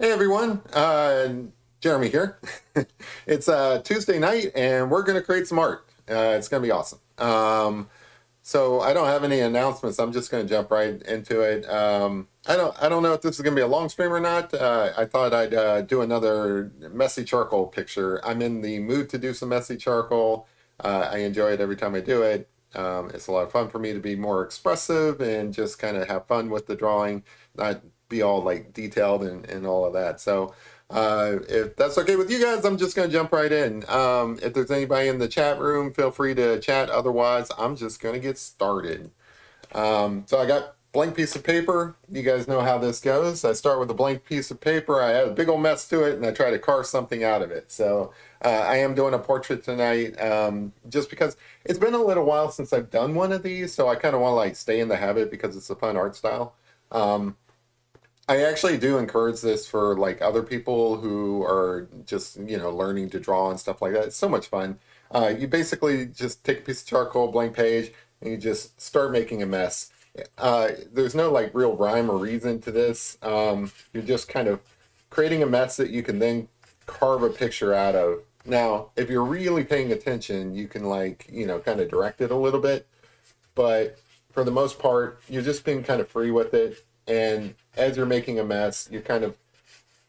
Hey everyone, Jeremy here. It's Tuesday night, and we're gonna create some art. It's gonna be awesome. So I don't have any announcements. I'm just gonna jump right into it. I don't know if this is gonna be a long stream or not. I thought I'd do another messy charcoal picture. I'm in the mood to do some messy charcoal. I enjoy it every time I do it. It's a lot of fun for me to be more expressive and just kind of have fun with the drawing, not be all like detailed and all of that. So if that's okay with you guys, I'm just going to jump right in. If there's anybody in the chat room, feel free to chat. Otherwise, I'm just going to get started. So I got blank piece of paper. You guys know how this goes. I start with a blank piece of paper. I add a big old mess to it, and I try to carve something out of it. So I am doing a portrait tonight, just because it's been a little while since I've done one of these. So I kind of want to like stay in the habit because it's a fun art style. I actually do encourage this for like other people who are just, learning to draw and stuff like that. It's so much fun. You basically just take a piece of charcoal, blank page, and you just start making a mess. There's no like real rhyme or reason to this. You're just kind of creating a mess that you can then carve a picture out of. Now, if you're really paying attention, you can like, kind of direct it a little bit, but for the most part, you're just being kind of free with it. And as you're making a mess, you're kind of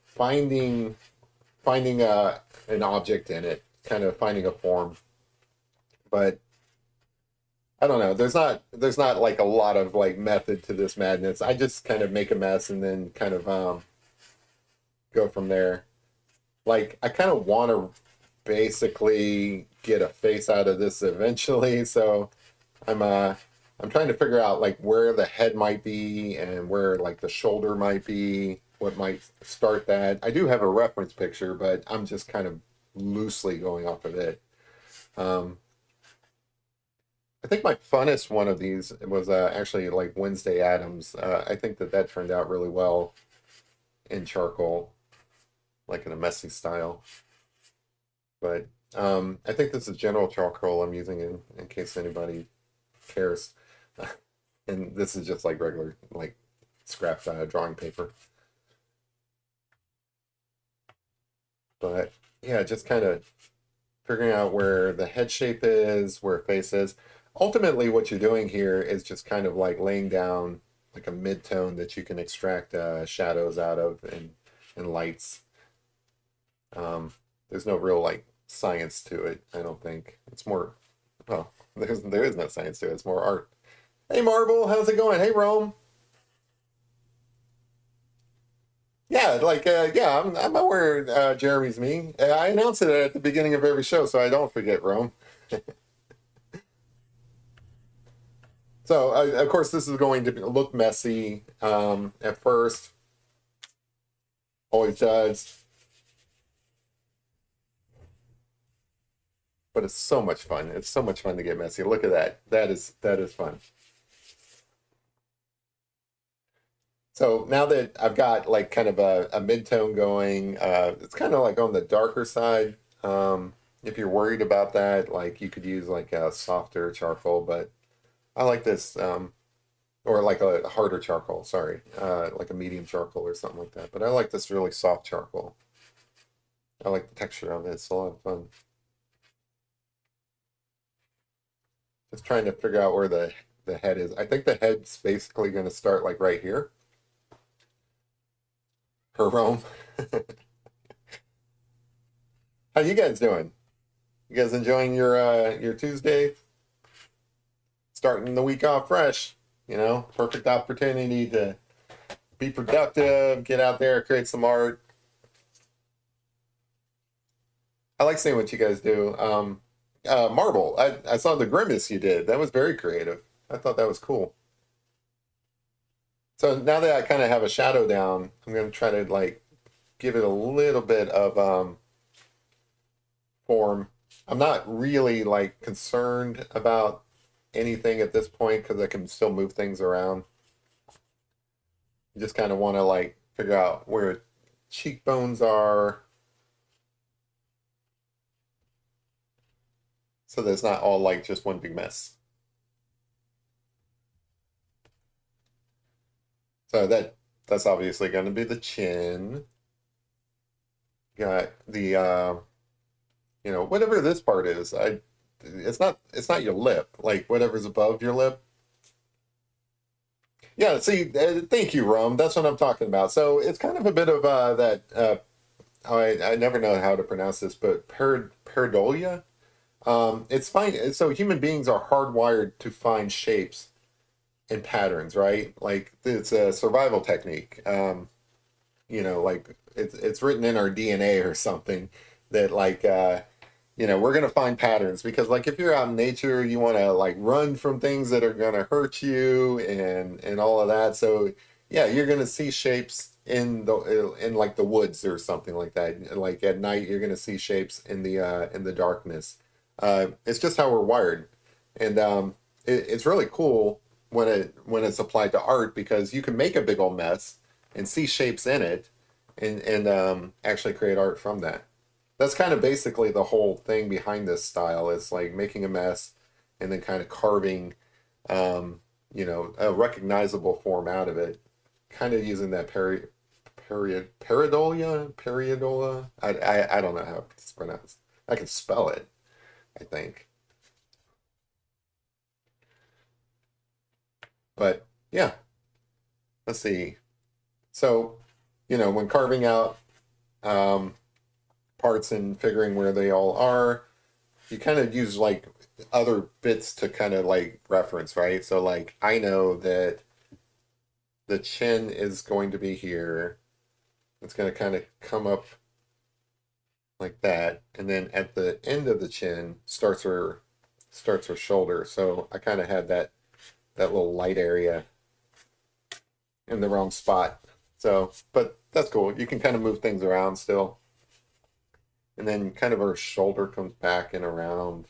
finding an object in it, kind of finding a form. But I don't know. There's not like a lot of like method to this madness. I just kind of make a mess and then kind of go from there. Like I kind of want to basically get a face out of this eventually, so I'm uh I'm trying to figure out like where the head might be and where like the shoulder might be, what might start that. I do have a reference picture, but I'm just kind of loosely going off of it. Um, I think my funnest one of these was actually like Wednesday Adams. I think that turned out really well in charcoal, like in a messy style. But I think this is general charcoal I'm using in case anybody cares. And this is just like regular, like scrap drawing paper. But yeah, just kind of figuring out where the head shape is, where face is. Ultimately, what you're doing here is just kind of like laying down like a mid-tone that you can extract shadows out of and lights. There's no real like science to it, I don't think. It's more, well, there is no science to it. It's more art. Hey, Marble, how's it going? Hey, Rome. Yeah, like yeah, I'm aware Jeremy's me. I announce it at the beginning of every show, so I don't forget Rome. So of course, this is going to look messy at first. Always does, but it's so much fun. It's so much fun to get messy. Look at that. That is fun. So now that I've got like kind of a mid-tone going, it's kind of like on the darker side. If you're worried about that, like you could use like a softer charcoal, but I like this, or like a harder charcoal, sorry, like a medium charcoal or something like that. But I like this really soft charcoal. I like the texture of it. It's a lot of fun. Just trying to figure out where the head is. I think the head's basically going to start like right here. Her Rome. How you guys doing? You guys enjoying your Tuesday? Starting the week off fresh, perfect opportunity to be productive, get out there, create some art. I like seeing what you guys do. Marble, I saw the grimace you did. That was very creative. I thought that was cool. So now that I kind of have a shadow down, I'm going to try to like give it a little bit of form. I'm not really like concerned about anything at this point because I can still move things around. You just kind of want to like figure out where cheekbones are so that it's not all like just one big mess. So that's obviously going to be the chin. got the whatever this part is. It's not your lip, like whatever's above your lip. Yeah, see, thank you, Rome. That's what I'm talking about. So it's kind of a bit of that. I never know how to pronounce this, but pareidolia. It's fine. So human beings are hardwired to find shapes and patterns, right? Like it's a survival technique. Like it's written in our DNA or something that like we're gonna find patterns because like if you're out in nature, you want to like run from things that are gonna hurt you and all of that. So yeah, you're gonna see shapes in like the woods or something like that. Like at night, you're gonna see shapes in the darkness. It's just how we're wired, and it's really cool when it's applied to art because you can make a big old mess and see shapes in it, and actually create art from that. That's kind of basically the whole thing behind this style is like making a mess and then kind of carving, a recognizable form out of it, kind of using that peridolia. I don't know how it's pronounced. I can spell it, I think, but yeah. Let's see. So, when carving out um, parts and figuring where they all are, you kind of use like other bits to kind of like reference, right? So like I know that the chin is going to be here. It's going to kind of come up like that, and then at the end of the chin starts her shoulder. So I kind of had that little light area in the wrong spot. So, but that's cool. You can kind of move things around still. And then kind of her shoulder comes back and around.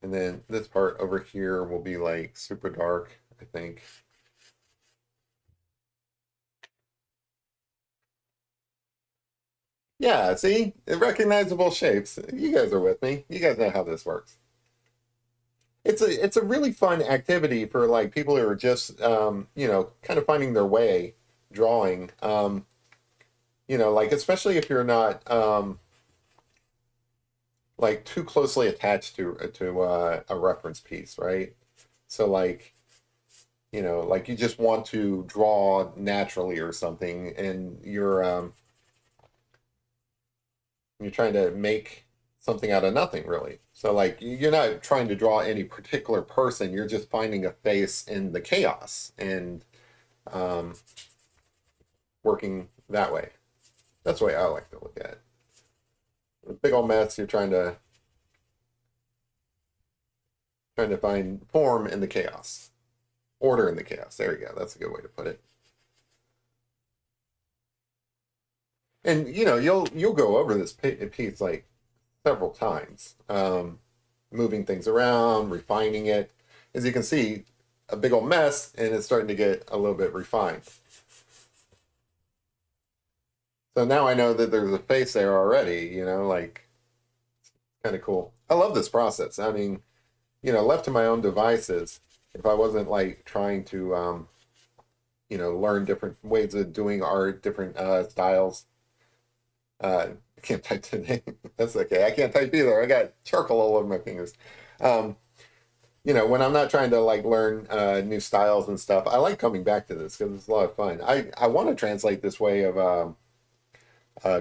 And then this part over here will be like super dark, I think. Yeah, see? Recognizable shapes. You guys are with me. You guys know how this works. It's a really fun activity for like people who are just kind of finding their way drawing. Like especially if you're not like too closely attached to a reference piece, right? So like like you just want to draw naturally or something, and you're trying to make something out of nothing, really. So like you're not trying to draw any particular person; you're just finding a face in the chaos and um, working that way. That's the way I like to look at it. A big old mess. You're trying to find form in the chaos, order in the chaos. There you go. That's a good way to put it. And you'll go over this piece like several times, moving things around, refining it. As you can see, a big old mess, and it's starting to get a little bit refined. So now I know that there's a face there already. Like kind of cool. I love this process. I mean, left to my own devices, if I wasn't like trying to learn different ways of doing art, different styles. I can't type today. That's okay. I can't type either. I got charcoal all over my fingers. Um, when I'm not trying to like learn new styles and stuff, I like coming back to this because it's a lot of fun. I want to translate this way of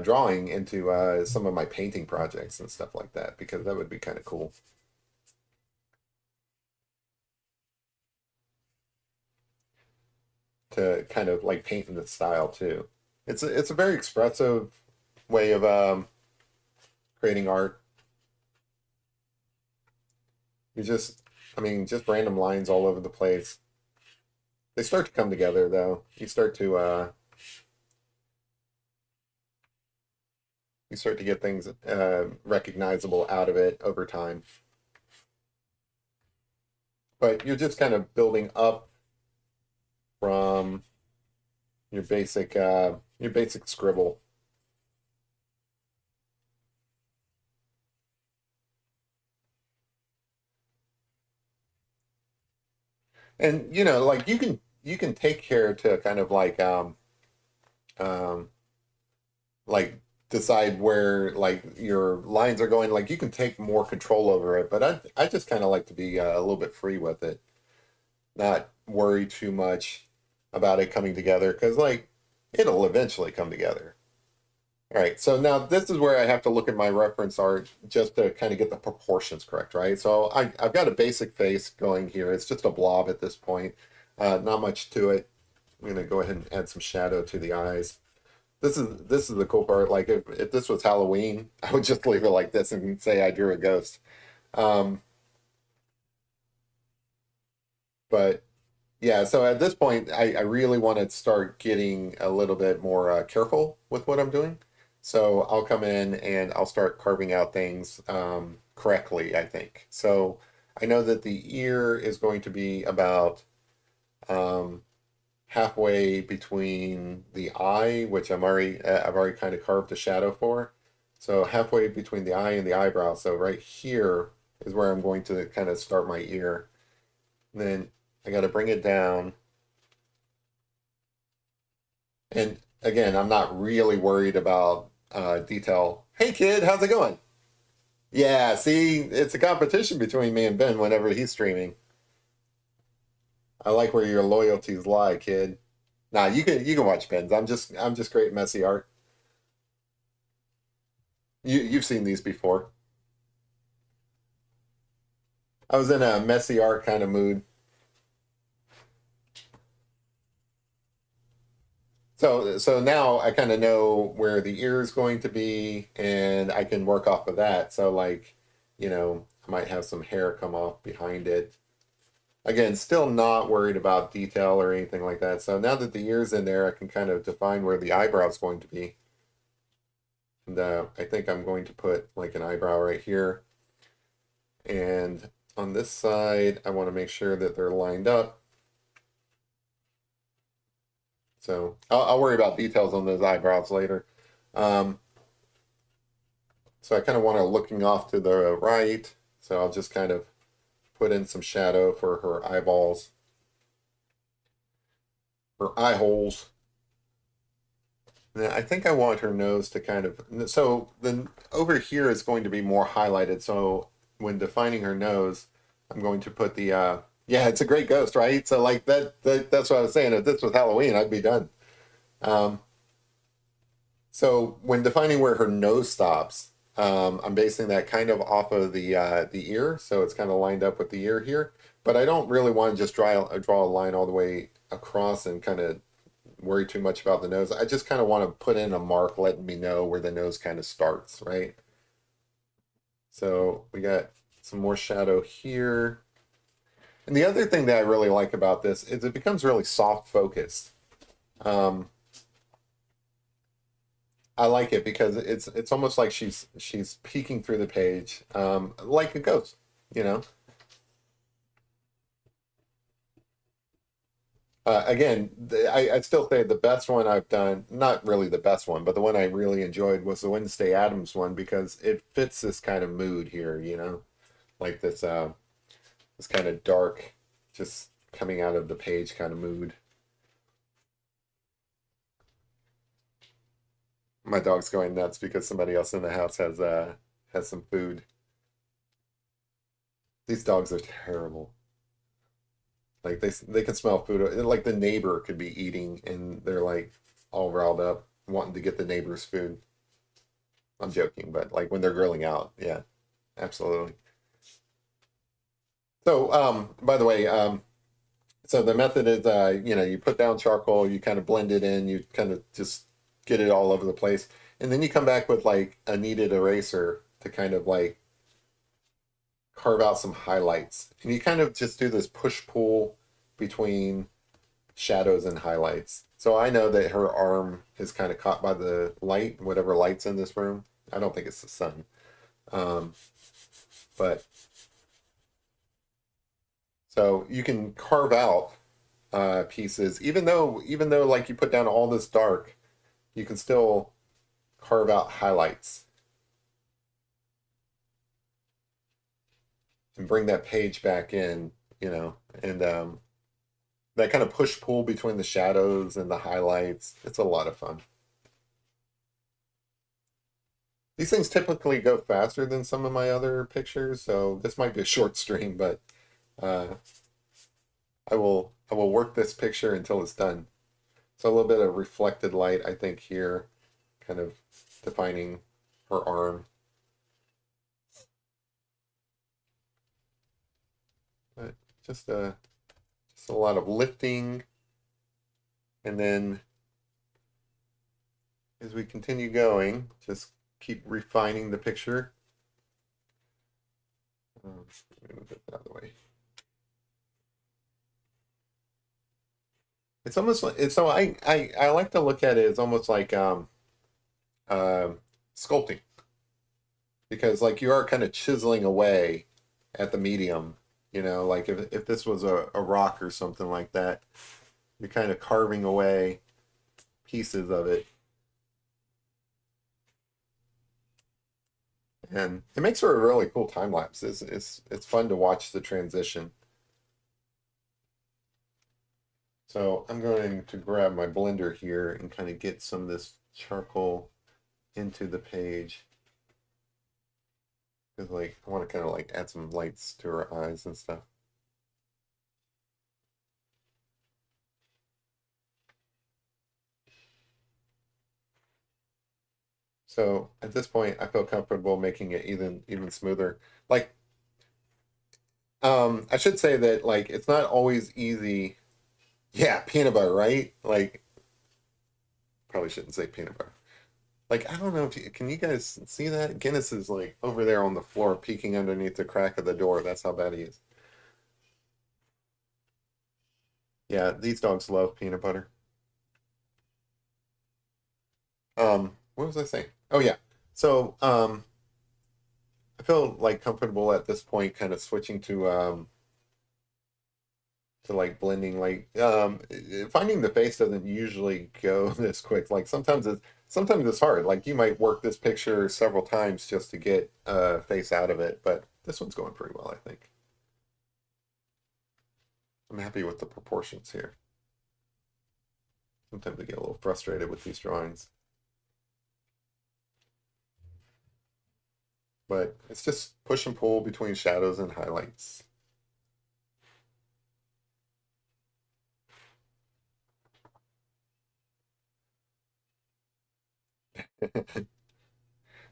drawing into some of my painting projects and stuff like that because that would be kind of cool to kind of like paint in this style too. It's a very expressive way of creating art. You just, I mean, just random lines all over the place. They start to come together though. You start to get things recognizable out of it over time. But you're just kind of building up from your basic scribble. And like you can take care to kind of like um, like decide where like your lines are going. Like you can take more control over it, but I just kind of like to be a little bit free with it, not worry too much about it coming together because like it'll eventually come together. All right, so now this is where I have to look at my reference art just to kind of get the proportions correct, right? So I've got a basic face going here. It's just a blob at this point, not much to it. I'm gonna go ahead and add some shadow to the eyes. This is the cool part. Like if this was Halloween, I would just leave it like this and say I drew a ghost. Um, but yeah, so at this point, I really want to start getting a little bit more careful with what I'm doing. So I'll come in and I'll start carving out things correctly, I think. So I know that the ear is going to be about um, halfway between the eye, which I've already kind of carved a shadow for. So halfway between the eye and the eyebrow. So right here is where I'm going to kind of start my ear. And then I got to bring it down. And again, I'm not really worried about detail. Hey kid, how's it going? Yeah, see, it's a competition between me and Ben whenever he's streaming. I like where your loyalties lie, kid. Nah, you can watch Ben's. I'm just great messy art. You've seen these before. I was in a messy art kind of mood. So now I kind of know where the ear is going to be and I can work off of that. So like, I might have some hair come off behind it. Again, still not worried about detail or anything like that. So now that the ear's in there, I can kind of define where the eyebrow is going to be. And I think I'm going to put like an eyebrow right here. And on this side, I want to make sure that they're lined up. So I'll worry about details on those eyebrows later. Um, so I kind of want her looking off to the right. So I'll just kind of put in some shadow for her eyeballs, her eye holes. And I think I want her nose to kind of, so then over here is going to be more highlighted. So when defining her nose, I'm going to put yeah, it's a great ghost, right? So like that's what I was saying. If this was Halloween, I'd be done. Um, So when defining where her nose stops, I'm basing that kind of off of the ear, so it's kind of lined up with the ear here. But I don't really want to just draw a line all the way across and kind of worry too much about the nose. I just kind of want to put in a mark letting me know where the nose kind of starts, right? So we got some more shadow here. And the other thing that I really like about this is it becomes really soft focused. Um, I like it because it's almost like she's peeking through the page, like a ghost, you know. Again, I'd still say the best one I've done, not really the best one, but the one I really enjoyed was the Wednesday Adams one because it fits this kind of mood here, like this kind of dark, just coming out of the page kind of mood. My dog's going nuts because somebody else in the house has some food. These dogs are terrible. Like they can smell food. Like the neighbor could be eating, and they're like all riled up, wanting to get the neighbor's food. I'm joking, but like when they're grilling out, yeah, absolutely. So, by the way, so the method is, you put down charcoal, you kind of blend it in, you kind of just get it all over the place, and then you come back with like a kneaded eraser to kind of like carve out some highlights, and you kind of just do this push pull between shadows and highlights. So I know that her arm is kind of caught by the light, whatever light's in this room. I don't think it's the sun. Um, but so you can carve out pieces, even though like you put down all this dark, you can still carve out highlights and bring that page back in, and that kind of push pull between the shadows and the highlights. It's a lot of fun. These things typically go faster than some of my other pictures, so this might be a short stream, but uh, I will work this picture until it's done. So a little bit of reflected light, I think, here, kind of defining her arm. But just a lot of lifting, and then as we continue going, just keep refining the picture. Move it the other way. It's almost like it's so I like to look at it as almost like uh, sculpting, because like you are kind of chiseling away at the medium. Like if this was a rock or something like that, you're kind of carving away pieces of it, and it makes for a really cool time lapse. It's fun to watch the transition. So I'm going to grab my blender here and kind of get some of this charcoal into the page. Because like I want to kind of like add some lights to her eyes and stuff. So at this point, I feel comfortable making it even smoother. Like, I should say that like it's not always easy. Yeah, peanut butter, right? Like, probably shouldn't say peanut butter. Like, I don't know if can you guys see that? Guinness is like over there on the floor, peeking underneath the crack of the door. That's how bad he is. Yeah, these dogs love peanut butter. What was I saying? Oh yeah. So, I feel like comfortable at this point, kind of switching to like blending. Like, finding the face doesn't usually go this quick. Like sometimes it's hard. Like you might work this picture several times just to get face out of it, but this one's going pretty well, I think. I'm happy with the proportions here. Sometimes I get a little frustrated with these drawings, but it's just push and pull between shadows and highlights.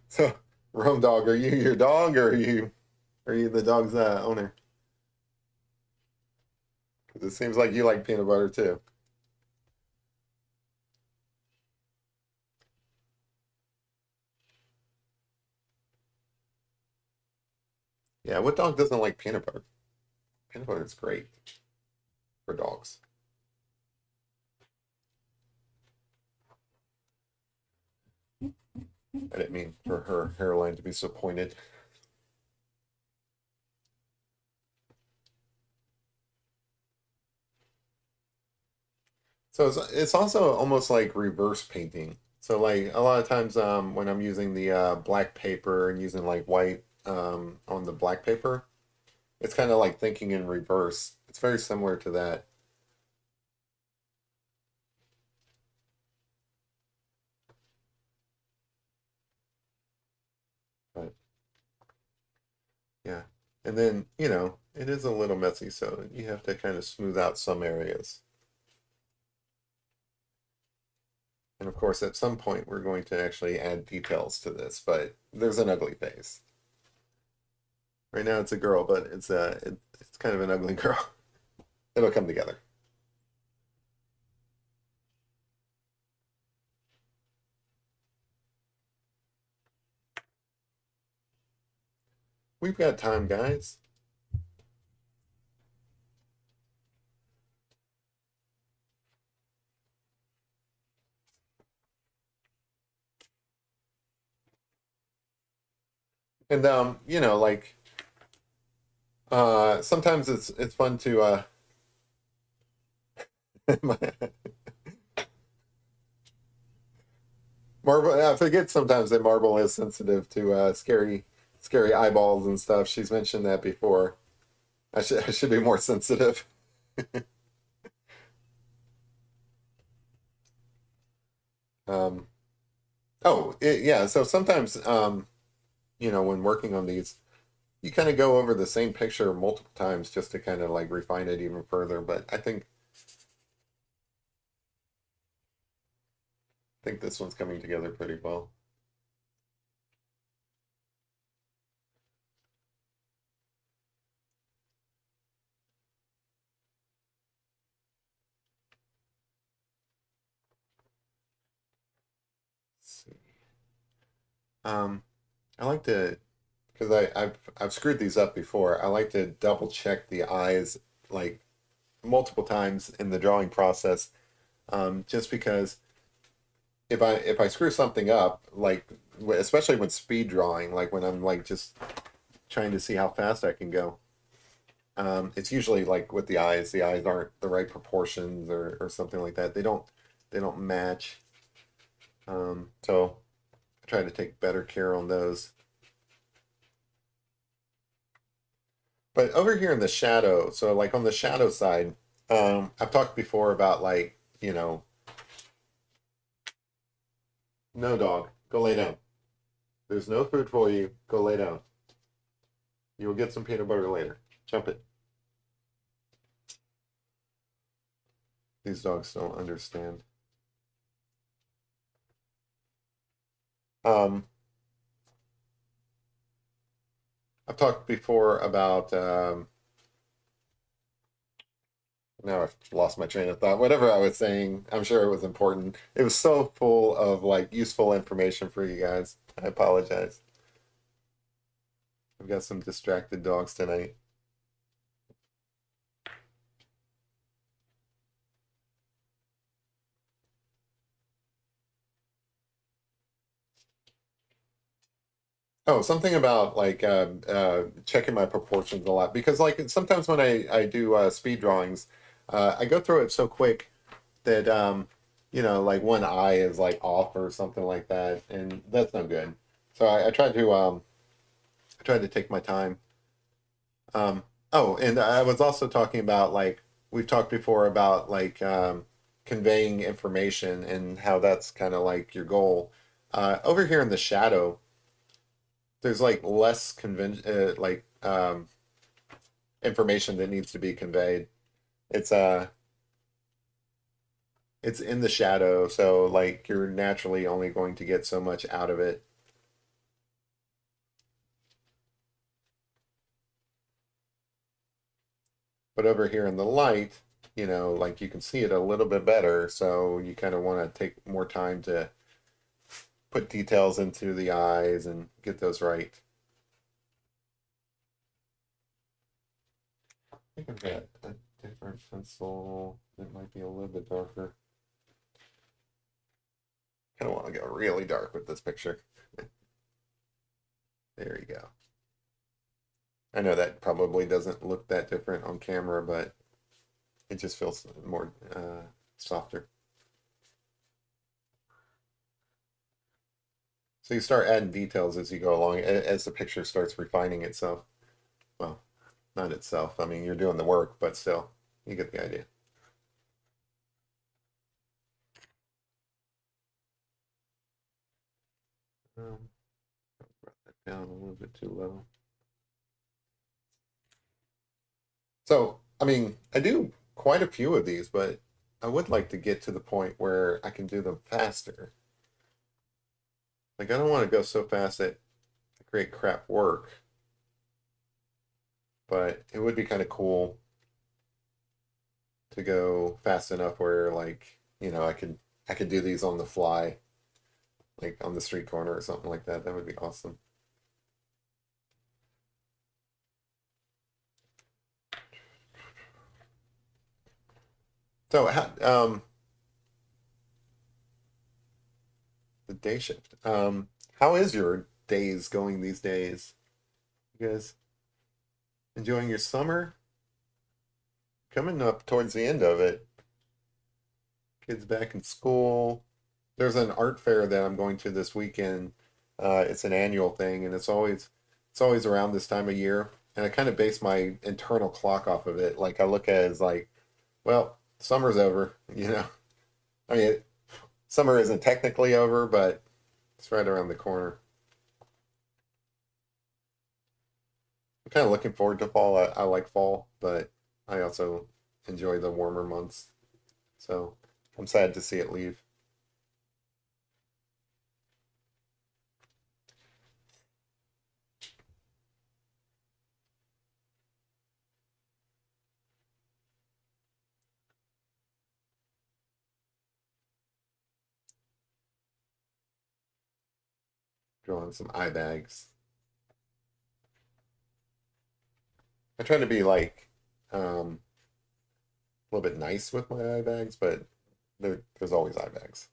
So, Rome Dog, are you your dog, or are you the dog's owner? Because it seems like you like peanut butter too. Yeah, what dog doesn't like peanut butter? Peanut butter is great for dogs. I didn't mean for her hairline to be so pointed. So it's also almost like reverse painting. So like a lot of times when I'm using the black paper and using like white on the black paper, it's kind of like thinking in reverse. It's very similar to that. But yeah. And then, it is a little messy, so you have to kind of smooth out some areas. And of course, at some point, we're going to actually add details to this, but there's an ugly face. Right now, it's a girl, but it's kind of an ugly girl. It'll come together. We've got time, guys. And like sometimes it's fun to Marvel. I forget sometimes that Marvel is sensitive to scary eyeballs and stuff. She's mentioned that before. I should be more sensitive. Um, yeah. So sometimes, when working on these, you kind of go over the same picture multiple times just to kind of like refine it even further. But I think this one's coming together pretty well. Let's see. Um, I like to because I've screwed these up before. I like to double check the eyes like multiple times in the drawing process, just because if I screw something up, like especially when speed drawing, like when I'm like just trying to see how fast I can go, it's usually like with the eyes. The eyes aren't the right proportions or something like that. They don't match. So I try to take better care on those. But over here in the shadow, so like on the shadow side, I've talked before about like, no dog, go lay down. There's no food for you. Go lay down. You will get some peanut butter later. Jump it. These dogs don't understand. Um, I've talked before about now I've lost my train of thought. Whatever I was saying, I'm sure it was important. It was so full of like useful information for you guys. I apologize. I've got some distracted dogs tonight. Oh, something about like checking my proportions a lot because like sometimes when I do speed drawings, I go through it so quick that like one eye is like off or something like that, and that's no good. So I tried to take my time. Oh, and I was also talking about like we've talked before about like conveying information and how that's kind of like your goal. Over here in the shadow, there's like less information that needs to be conveyed. It's it's in the shadow, so like you're naturally only going to get so much out of it. But over here in the light, like you can see it a little bit better, so you kind of want to take more time to put details into the eyes and get those right. I think I've got a different pencil that might be a little bit darker. Kind of want to go really dark with this picture. There you go. I know that probably doesn't look that different on camera, but it just feels more softer. So you start adding details as you go along, as the picture starts refining itself. Well, not itself. I mean, you're doing the work, but still, you get the idea. Brought that down a little bit too low. So, I mean, I do quite a few of these, but I would like to get to the point where I can do them faster. Like, I don't want to go so fast that I create crap work, but it would be kind of cool to go fast enough where, like, I could do these on the fly, like on the street corner or something like that. That would be awesome. So, the day shift. How is your days going these days? You guys enjoying your summer? Coming up towards the end of it. Kids back in school. There's an art fair that I'm going to this weekend. It's an annual thing, and it's always around this time of year. And I kind of base my internal clock off of it. Like I look at it as like, well, summer's over. I mean, Summer isn't technically over, but it's right around the corner. I'm kind of looking forward to fall. I like fall, but I also enjoy the warmer months. So I'm sad to see it leave. Drawing some eye bags. I try to be like a little bit nice with my eye bags, but there's always eye bags.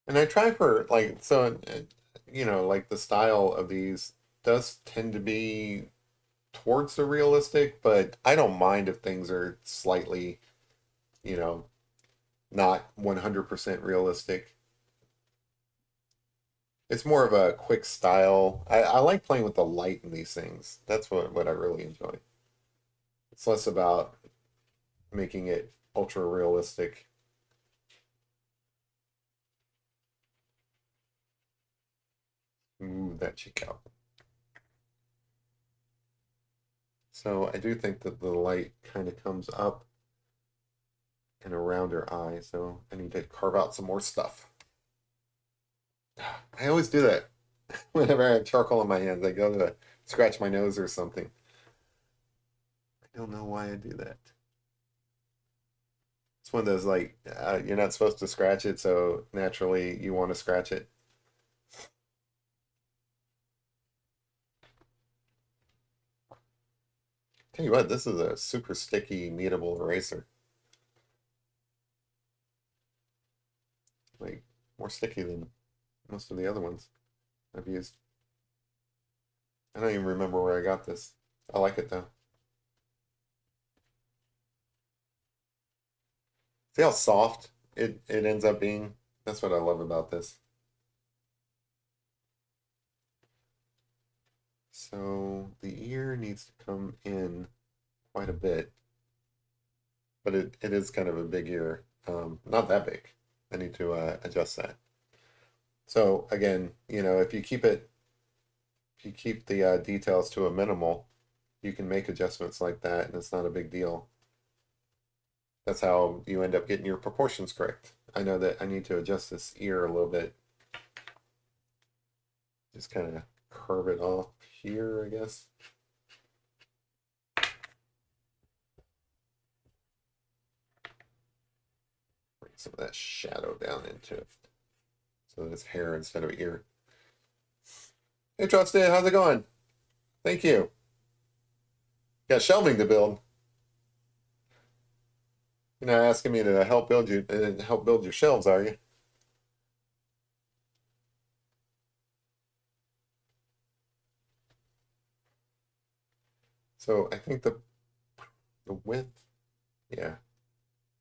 And I try for like so like the style of these does tend to be towards the realistic, but I don't mind if things are slightly, you know, not 100% realistic. It's more of a quick style. I like playing with the light in these things. That's what I really enjoy. It's less about making it ultra realistic. Move that cheek out. So I do think that the light kind of comes up and around her eye. So I need to carve out some more stuff. I always do that whenever I have charcoal in my hands. I go to scratch my nose or something. I don't know why I do that. It's one of those like you're not supposed to scratch it, so naturally you want to scratch it. Tell you what, this is a super sticky, kneadable eraser. Like more sticky than most of the other ones I've used. I don't even remember where I got this. I like it though. See how soft it ends up being? That's what I love about this. So the ear needs to come in quite a bit, but it is kind of a big ear. Not that big. I need to adjust that. So again, if you keep the details to a minimal, you can make adjustments like that, and it's not a big deal. That's how you end up getting your proportions correct. I know that I need to adjust this ear a little bit. Just kind of curve it off here, I guess. Bring some of that shadow down into it. So it's hair instead of ear. Hey, Trusty, how's it going? Thank you. Got shelving to build. You're not asking me to help build your shelves, are you? So I think the width, yeah,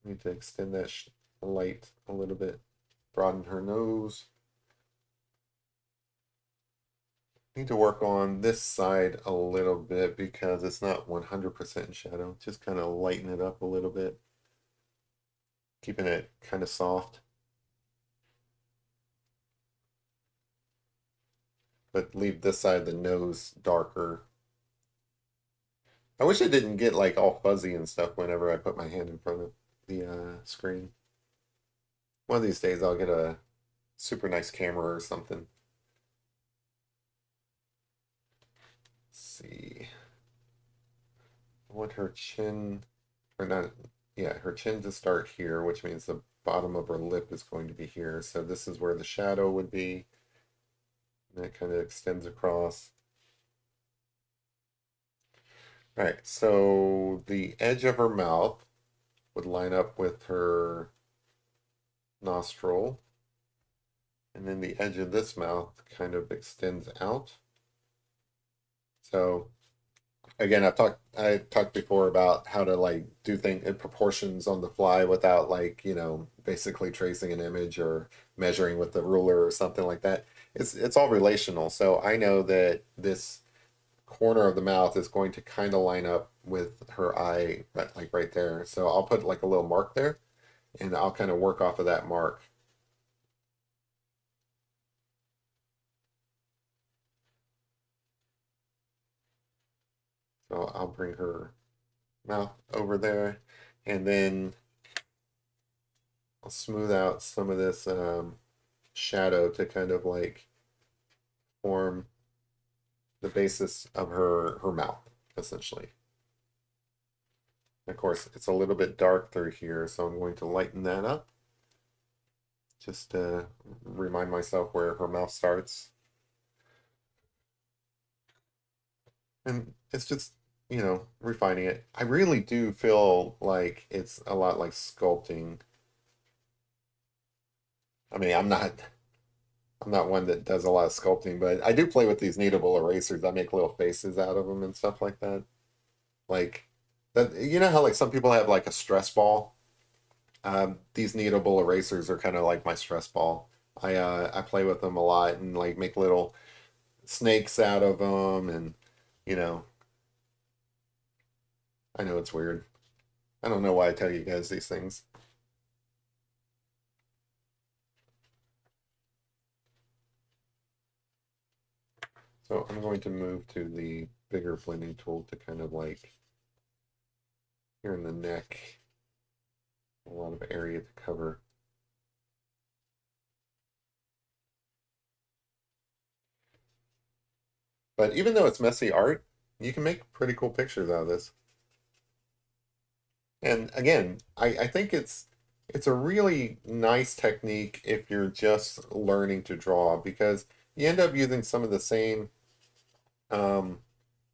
need to extend that light a little bit, broaden her nose. Need to work on this side a little bit because it's not 100% in shadow. Just kind of lighten it up a little bit, keeping it kind of soft, but leave this side of the nose darker. I wish I didn't get like all fuzzy and stuff whenever I put my hand in front of the screen. One of these days I'll get a super nice camera or something. Let's see. I want her chin, or not, yeah, her chin to start here, which means the bottom of her lip is going to be here. So this is where the shadow would be. And that kind of extends across. All right, so the edge of her mouth would line up with her nostril. And then the edge of this mouth kind of extends out. So Again, I talked before about how to like do things in proportions on the fly without like, basically tracing an image or measuring with the ruler or something like that. It's all relational. So I know that this corner of the mouth is going to kind of line up with her eye, like right there. So I'll put like a little mark there and I'll kind of work off of that mark. So I'll bring her mouth over there and then I'll smooth out some of this shadow to kind of like form the basis of her mouth, essentially. Of course, it's a little bit dark through here, so I'm going to lighten that up just to remind myself where her mouth starts. And it's just, refining it. I really do feel like it's a lot like sculpting. I mean, I'm not one that does a lot of sculpting, but I do play with these kneadable erasers. I make little faces out of them and stuff like that. Like that, you know how like some people have like a stress ball. These kneadable erasers are kind of like my stress ball. I play with them a lot and like make little snakes out of them, and you know I know it's weird. I don't know why I tell you guys these things. So I'm going to move to the bigger blending tool to kind of like here in the neck, a lot of area to cover. But even though it's messy art, you can make pretty cool pictures out of this. And again, I think it's a really nice technique if you're just learning to draw because you end up using some of the same um,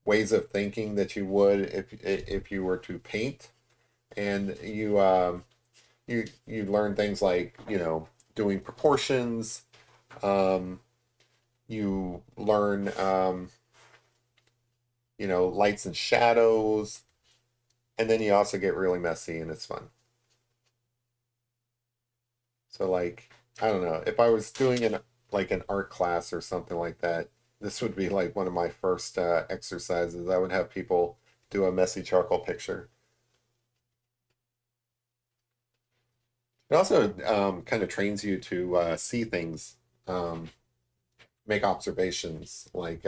ways of thinking that you would if you were to paint, and you learn things like doing proportions. Um, you learn lights and shadows, and then you also get really messy and it's fun. So like, I don't know, if I was doing an art class or something like that, this would be like one of my first exercises. I would have people do a messy charcoal picture. It also kind of trains you to see things, um, make observations, like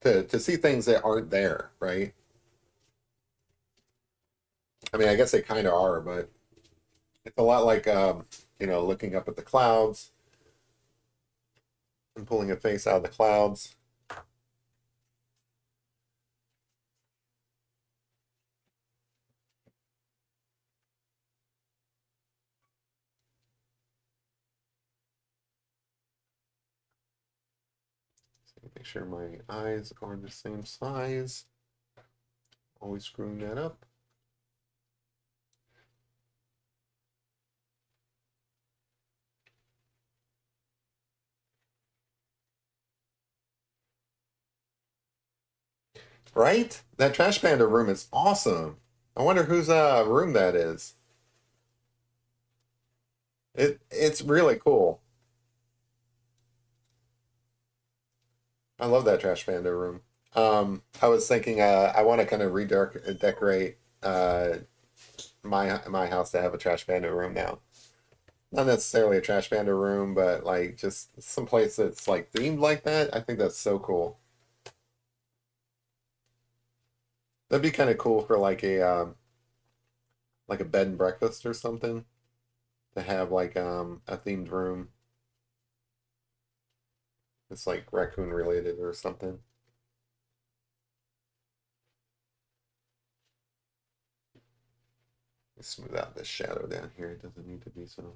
to see things that aren't there, right? I mean, I guess they kind of are, but it's a lot like looking up at the clouds and pulling a face out of the clouds. So make sure my eyes are the same size. Always screwing that up. Right? That Trash Panda room is awesome. I wonder whose room that is. It's really cool. I love that Trash Panda room. I was thinking I want to kind of redecorate my house to have a Trash Panda room now. Not necessarily a Trash Panda room, but like just some place that's like themed like that. I think that's so cool. That'd be kind of cool for like a bed and breakfast or something to have like a themed room. It's like raccoon related or something. Smooth out this shadow down here. It doesn't need to be so.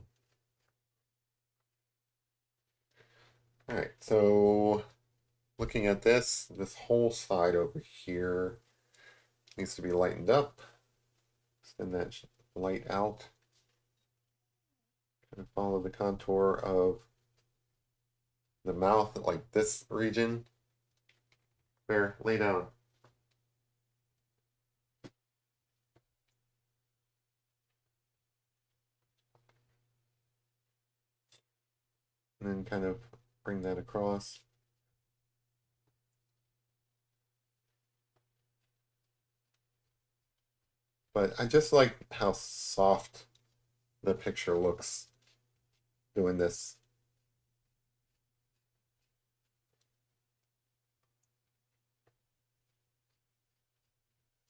All right, so looking at this whole side over here needs to be lightened up. Extend that light out. Kind of follow the contour of the mouth, like this region. There, lay down. and then kind of bring that across. But I just like how soft the picture looks doing this.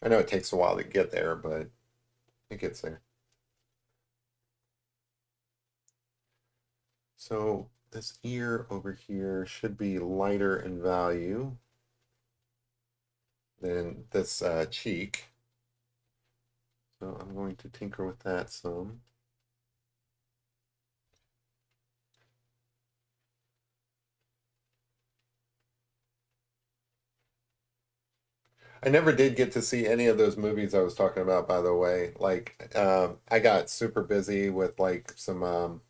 I know it takes a while to get there, but it gets there. So this ear over here should be lighter in value than this cheek. So I'm going to tinker with that some. I never did get to see any of those movies I was talking about, by the way. Like, I got super busy with like some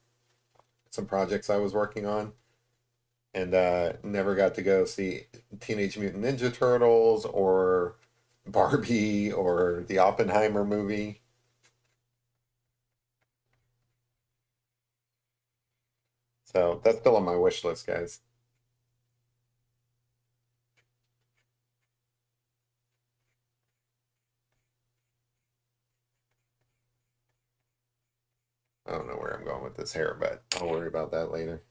projects I was working on, and never got to go see Teenage Mutant Ninja Turtles or Barbie or the Oppenheimer movie. So that's still on my wish list, guys. I don't know where I'm going with this hair, but I'll worry about that later.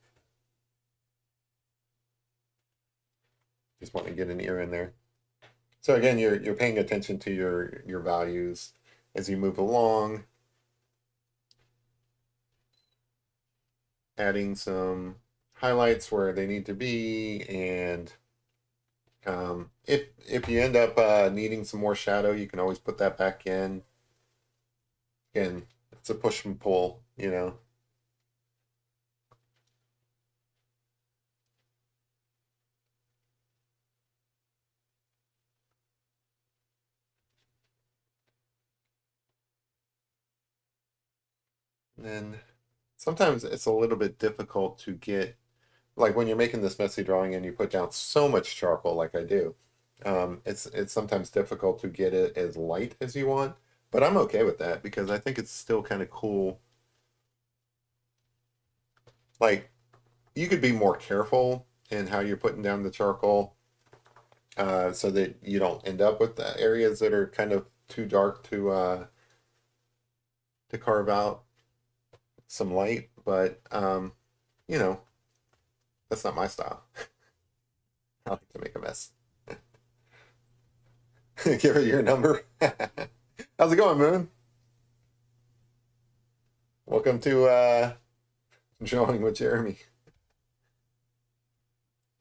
Just want to get an ear in there. So again, you're paying attention to your values as you move along, adding some highlights where they need to be, and if you end up needing some more shadow, you can always put that back in. Again, it's a push and pull, you know. And then sometimes it's a little bit difficult to get, like when you're making this messy drawing and you put down so much charcoal like I do, it's sometimes difficult to get it as light as you want. But I'm okay with that because I think it's still kind of cool. Like you could be more careful in how you're putting down the charcoal, so that you don't end up with the areas that are kind of too dark to carve out some light. But you know, that's not my style. I like to make a mess. Give her your number. How's it going, Moon? Welcome to Drawing with Jeremy,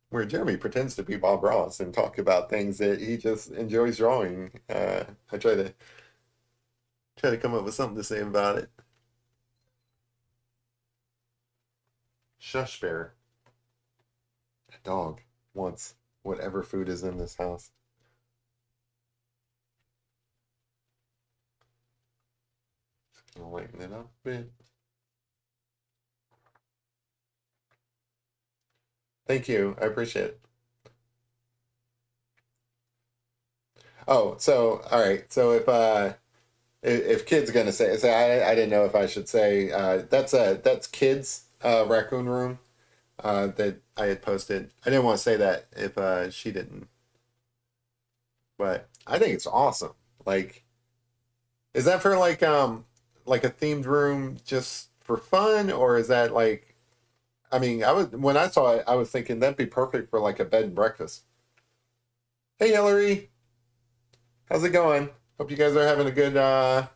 where Jeremy pretends to be Bob Ross and talk about things that he just enjoys drawing. I try to come up with something to say about it. Shush Bear, a dog, wants whatever food is in this house. I'll lighten it up a bit. Thank you. I appreciate it. Oh, so all right. So if kid's gonna say I didn't know if I should say that's kids raccoon room that I had posted. I didn't want to say that if she didn't, but I think it's awesome. Like, is that for like a themed room just for fun, or is that like? I mean, I was when I saw it, I was thinking that'd be perfect for like a bed and breakfast. Hey, Hillary, how's it going? Hope you guys are having a good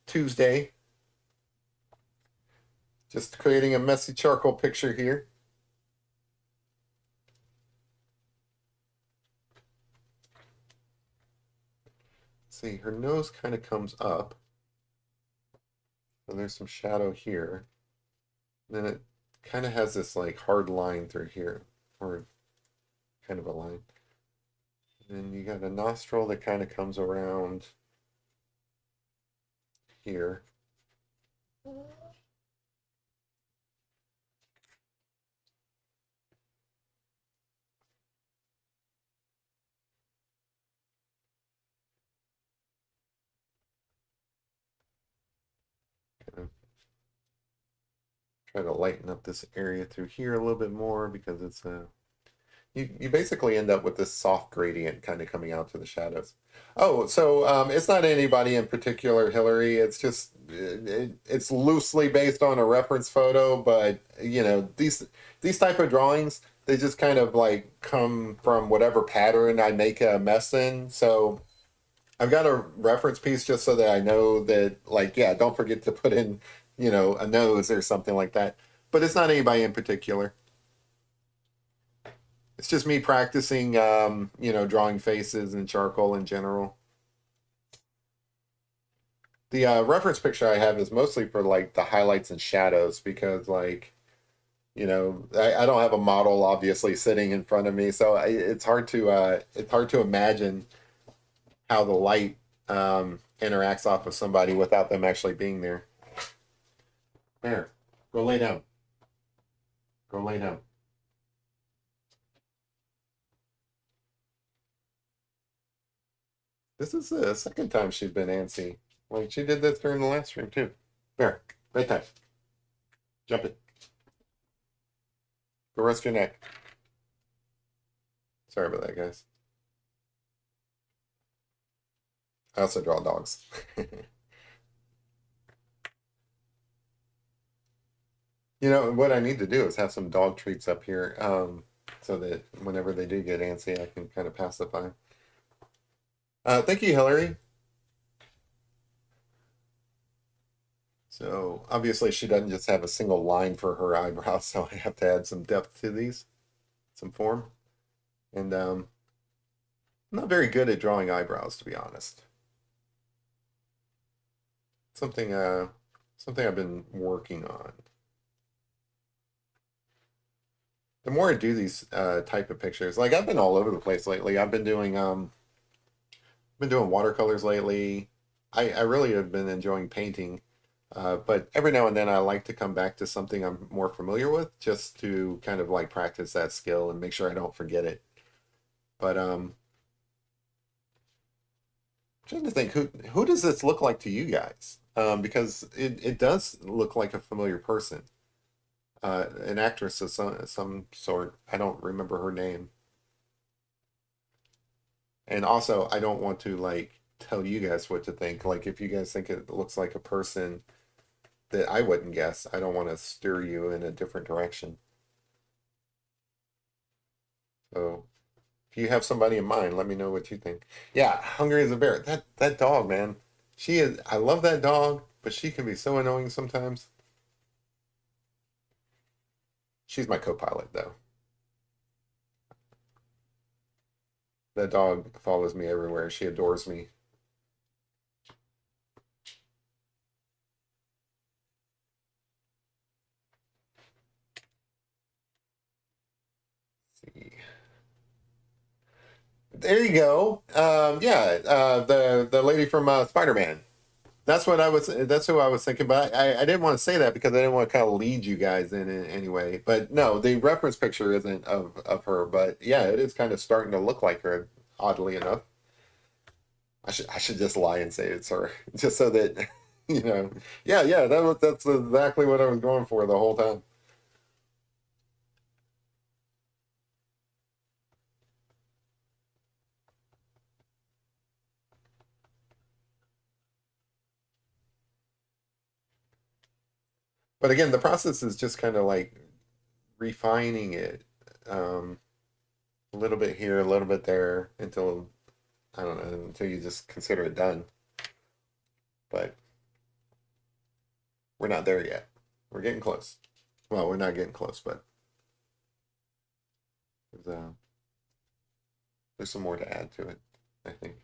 Tuesday. Just creating a messy charcoal picture here. See, her nose kind of comes up. So there's some shadow here. And then it kind of has this like hard line through here, or kind of a line. And then you got a nostril that kind of comes around here. Kind of Try to lighten up this area through here a little bit more because it's you basically end up with this soft gradient kind of coming out to the shadows. Oh, so it's not anybody in particular, Hillary. It's just it's loosely based on a reference photo, but you know these type of drawings they just kind of like come from whatever pattern I make a mess in. So I've got a reference piece just so that I know that like yeah, don't forget to put in you know a nose or something like that. But it's not anybody in particular. It's just me practicing, you know, drawing faces and charcoal in general. The reference picture I have is mostly for like the highlights and shadows because, like, you know, I don't have a model obviously sitting in front of me, so it's hard to imagine how the light interacts off of somebody without them actually being there. There, go lay down. Go lay down. This is the second time she's been antsy. Like she did this during the last stream too. There, right there. Jump it. Go rest your neck. Sorry about that, guys. I also draw dogs. You know, what I need to do is have some dog treats up here, so that whenever they do get antsy, I can kind of pacify. Thank you, Hillary. So obviously she doesn't just have a single line for her eyebrows, so I have to add some depth to these, some form. And I'm not very good at drawing eyebrows, to be honest. Something something I've been working on. The more I do these type of pictures, like I've been all over the place lately. I've been doing watercolors lately. I really have been enjoying painting. But every now and then I like to come back to something I'm more familiar with just to kind of like practice that skill and make sure I don't forget it. But I'm trying to think who does this look like to you guys? Because it does look like a familiar person. An actress of some sort. I don't remember her name. And also I don't want to like tell you guys what to think. Like if you guys think it looks like a person that I wouldn't guess. I don't want to steer you in a different direction. So if you have somebody in mind, let me know what you think. Yeah, Hungry as a Bear. That dog, man. She is I love that dog, but she can be so annoying sometimes. She's my co-pilot though. That dog follows me everywhere. She adores me. Let's see. There you go. Yeah, the lady from Spider-Man. That's what I was. That's who I was thinking. But I didn't want to say that because I didn't want to kind of lead you guys in it anyway. But no, the reference picture isn't of her. But yeah, it is kind of starting to look like her. Oddly enough, I should just lie and say it's her, just so that you know. Yeah, yeah, that's exactly what I was going for the whole time. But again, the process is just kind of like refining it um, a little bit here, a little bit there, until I don't know, until you just consider it done. But we're not there yet. We're getting close. Well, we're not getting close, but there's, uh, there's some more to add to it, I think.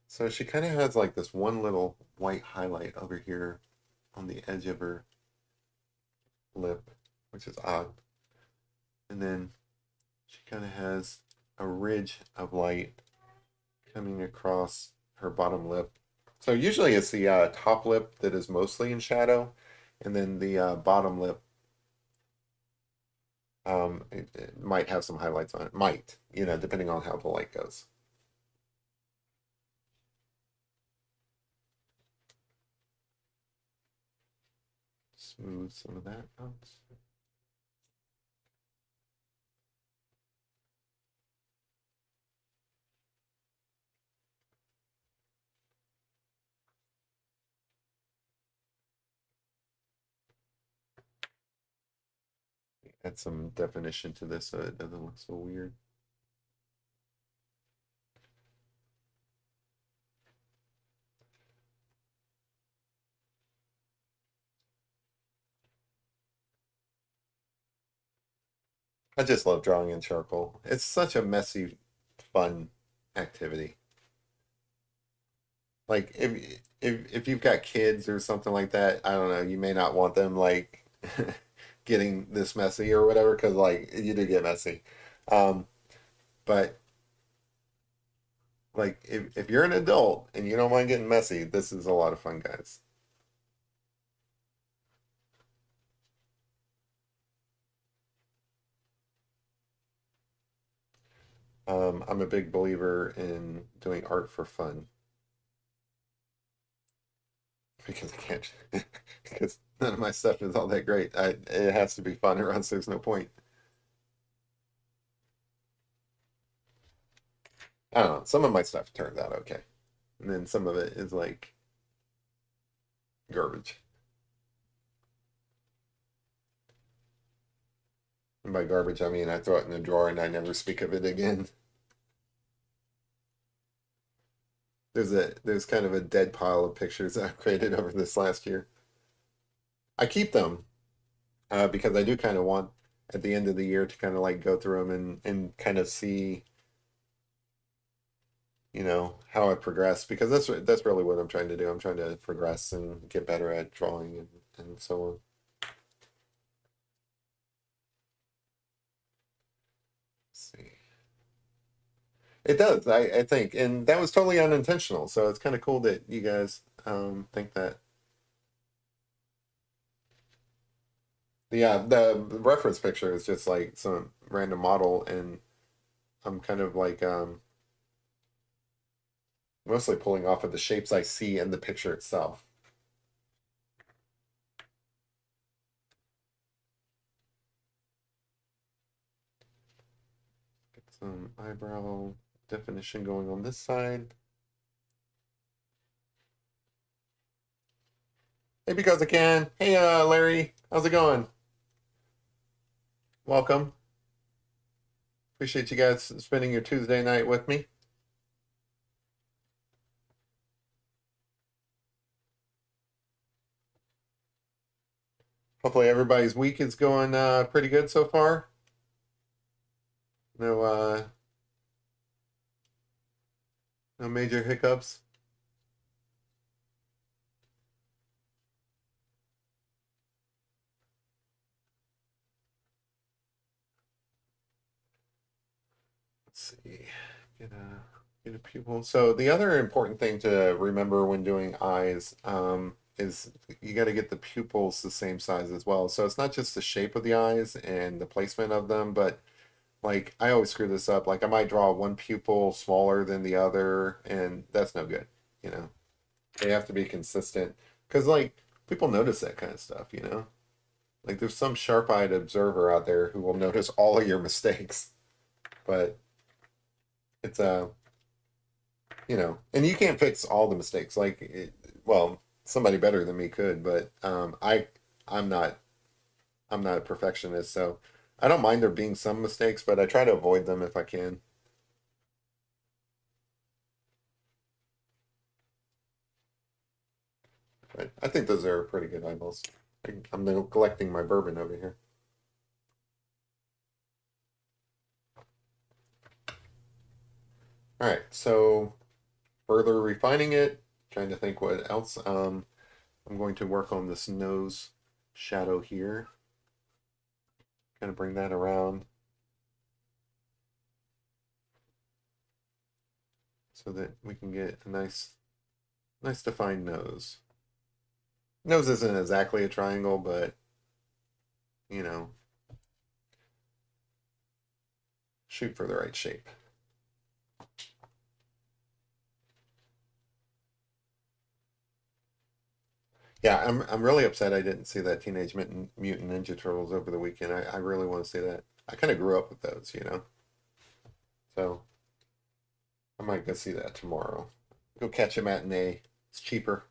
So she kind of has like this one little white highlight over here on the edge of her lip, which is odd. And then she kind of has a ridge of light coming across her bottom lip. So usually it's the top lip that is mostly in shadow, and then the bottom lip it might have some highlights on it. Might, you know, depending on how the light goes. Smooth some of that out. Add some definition to this so it doesn't look so weird. I just love drawing in charcoal. It's such a messy, fun activity. Like if you've got kids or something like that, I don't know, you may not want them like getting this messy or whatever, because like you do get messy. Um, but like if you're an adult and you don't mind getting messy, this is a lot of fun, guys. I'm a big believer in doing art for fun because I can't because none of my stuff is all that great. It has to be fun or else there's no point. I don't know. Some of my stuff turns out okay, and then some of it is like garbage. And by garbage, I mean I throw it in a drawer and I never speak of it again. There's kind of a dead pile of pictures that I've created over this last year. I keep them because I do kind of want at the end of the year to kind of like go through them and kind of see, how I progress, because that's really what I'm trying to do. I'm trying to progress and get better at drawing and so on. Let's see. It does, I think, and that was totally unintentional. So it's kind of cool that you guys think that. The reference picture is just like some random model, and I'm kind of like mostly pulling off of the shapes I see in the picture itself. Get some eyebrow definition going on this side. Hey, because I can. Hey, Larry, how's it going? Welcome. Appreciate you guys spending your Tuesday night with me. Hopefully everybody's week is going pretty good so far. No no major hiccups. Let's see. Get a pupil. So the other important thing to remember when doing eyes is you got to get the pupils the same size as well. So it's not just the shape of the eyes and the placement of them, but like I always screw this up. Like I might draw one pupil smaller than the other, and that's no good. You know, they have to be consistent because like people notice that kind of stuff. Like there's some sharp-eyed observer out there who will notice all of your mistakes, but it's and you can't fix all the mistakes. Like, well, somebody better than me could, but I'm not I'm not a perfectionist, so I don't mind there being some mistakes, but I try to avoid them if I can. But I think those are pretty good eyeballs. I'm collecting my bourbon over here. All right, so further refining it, trying to think what else. I'm going to work on this nose shadow here. Kind of bring that around so that we can get a nice defined nose. Nose isn't exactly a triangle, but you know, shoot for the right shape. Yeah, I'm really upset I didn't see that Teenage Mutant Ninja Turtles over the weekend. I really want to see that. I kind of grew up with those, you know. So I might go see that tomorrow. Go catch a matinee. It's cheaper.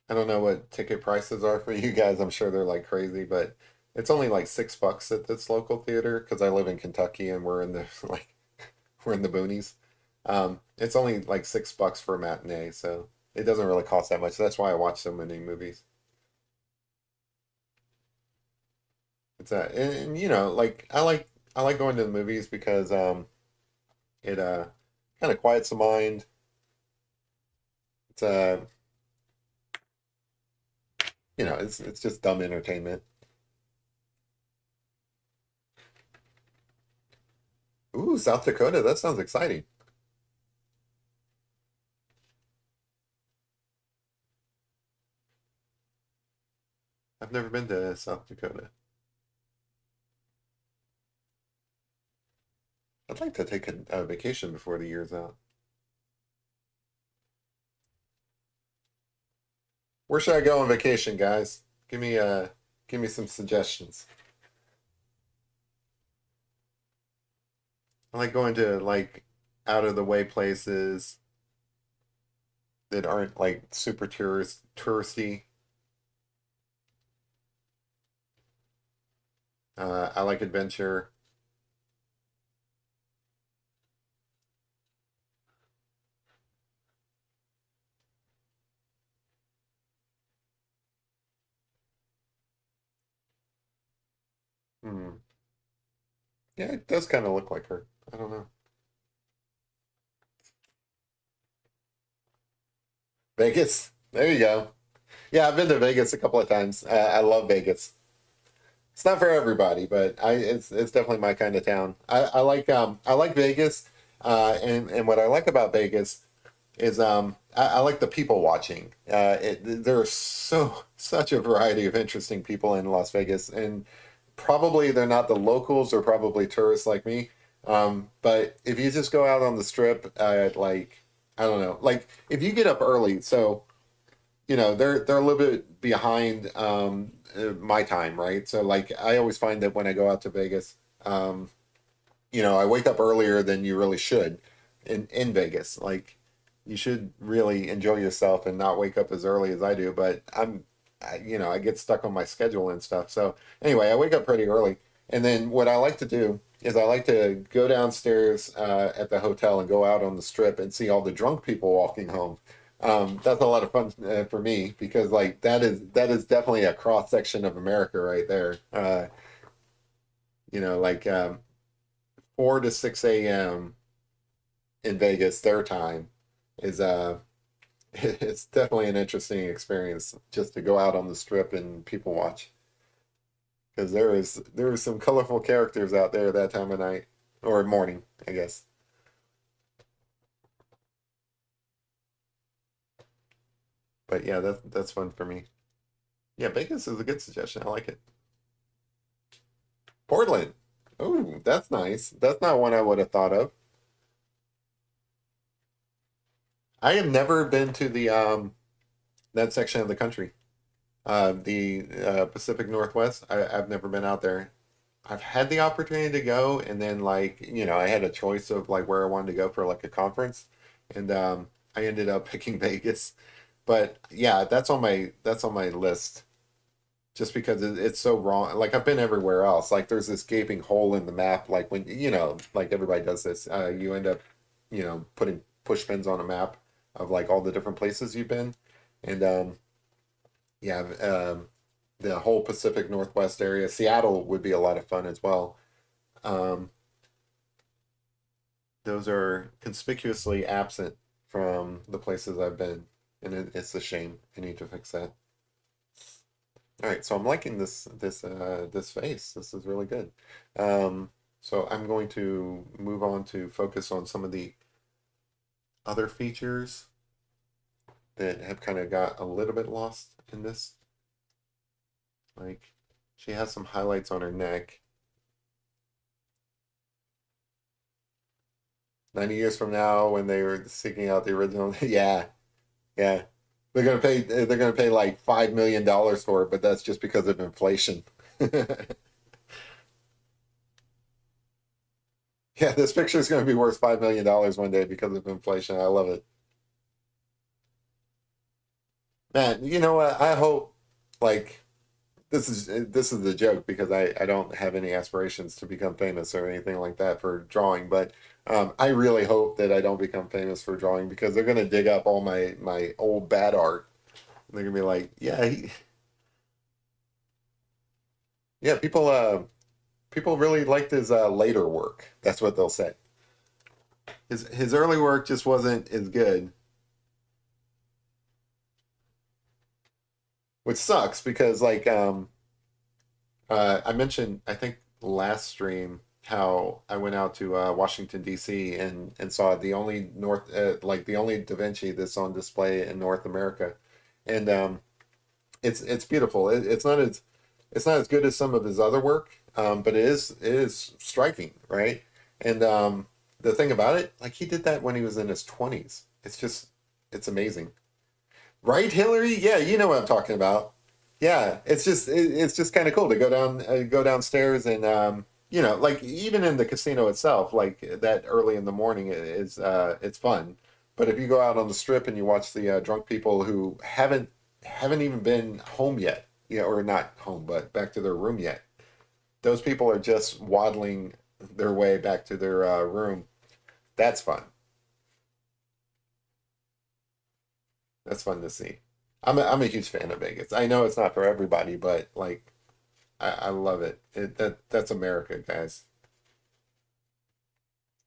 I don't know what ticket prices are for you guys. I'm sure they're like crazy, but it's only like $6 at this local theater because I live in Kentucky and we're in the like we're in the boonies. It's only like $6 for a matinee, so it doesn't really cost that much. That's why I watch so many movies. It's and, you know, like I like going to the movies because it kind of quiets the mind. It's you know, it's just dumb entertainment. Ooh, South Dakota, that sounds exciting. I've never been to South Dakota. I'd like to take a vacation before the year's out. Where should I go on vacation, guys? Give me some suggestions. I like going to like out of the way places that aren't like super touristy. I like adventure. Hmm. Yeah, it does kind of look like her. I don't know. Vegas. There you go. Yeah, I've been to Vegas a couple of times. I love Vegas. It's not for everybody, but it's definitely my kind of town. I like Vegas, and what I like about Vegas is I like the people watching. There's such a variety of interesting people in Las Vegas, and probably they're not the locals or probably tourists like me. But if you just go out on the strip, like I don't know, like if you get up early, so you know they're a little bit behind my time, right? So like I always find that when I go out to Vegas, you know, I wake up earlier than you really should in Vegas. Like you should really enjoy yourself and not wake up as early as I do. But you know, I get stuck on my schedule and stuff. So anyway, I wake up pretty early, and then what I like to do is I like to go downstairs at the hotel and go out on the strip and see all the drunk people walking home. That's a lot of fun for me because like that is definitely a cross section of America right there. You know, like 4 to 6 a.m. in Vegas, their time is it's definitely an interesting experience just to go out on the strip and people watch because there is some colorful characters out there that time of night or morning, I guess. But yeah, that's fun for me. Yeah, Vegas is a good suggestion. I like it. Portland. Oh, that's nice. That's not one I would have thought of. I have never been to the that section of the country. The Pacific Northwest. I've never been out there. I've had the opportunity to go, and then like you know, I had a choice of like where I wanted to go for like a conference, and I ended up picking Vegas. But yeah, that's on my list just because it's so wrong. Like I've been everywhere else. Like there's this gaping hole in the map. Like when you know, like everybody does this, you end up you know putting push pins on a map of like all the different places you've been, and yeah, the whole Pacific Northwest area. Seattle would be a lot of fun as well. Um, those are conspicuously absent from the places I've been, and it's a shame. I need to fix that. All right, so I'm liking this face. This is really good. So I'm going to move on to focus on some of the other features that have kind of got a little bit lost in this. Like she has some highlights on her neck. 90 years from now, when they were seeking out the original, yeah, yeah. they're gonna pay like $5 million for it, but that's just because of inflation. Yeah, this picture is gonna be worth $5 million one day because of inflation. I love it. Man, you know what? I hope like this is the joke because I don't have any aspirations to become famous or anything like that for drawing, but I really hope that I don't become famous for drawing because they're gonna dig up all my old bad art. And they're gonna be like, yeah, yeah, people really liked his later work. That's what they'll say. His early work just wasn't as good, which sucks because I mentioned, I think last stream, how I went out to Washington D.C. and saw the only the only Da Vinci that's on display in North America, and it's beautiful. It's not as good as some of his other work, but it is striking, right? And the thing about it, like he did that when he was in his 20s. It's amazing. Right, Hillary? Yeah, you know what I'm talking about. Yeah, it's just kind of cool to go downstairs and like even in the casino itself, like that early in the morning is it's fun. But if you go out on the strip and you watch the drunk people who haven't even been home yet, or not home, but back to their room yet, those people are just waddling their way back to their room. That's fun. That's fun to see. I'm a huge fan of Vegas. I know it's not for everybody, but like I love it. That's America, guys.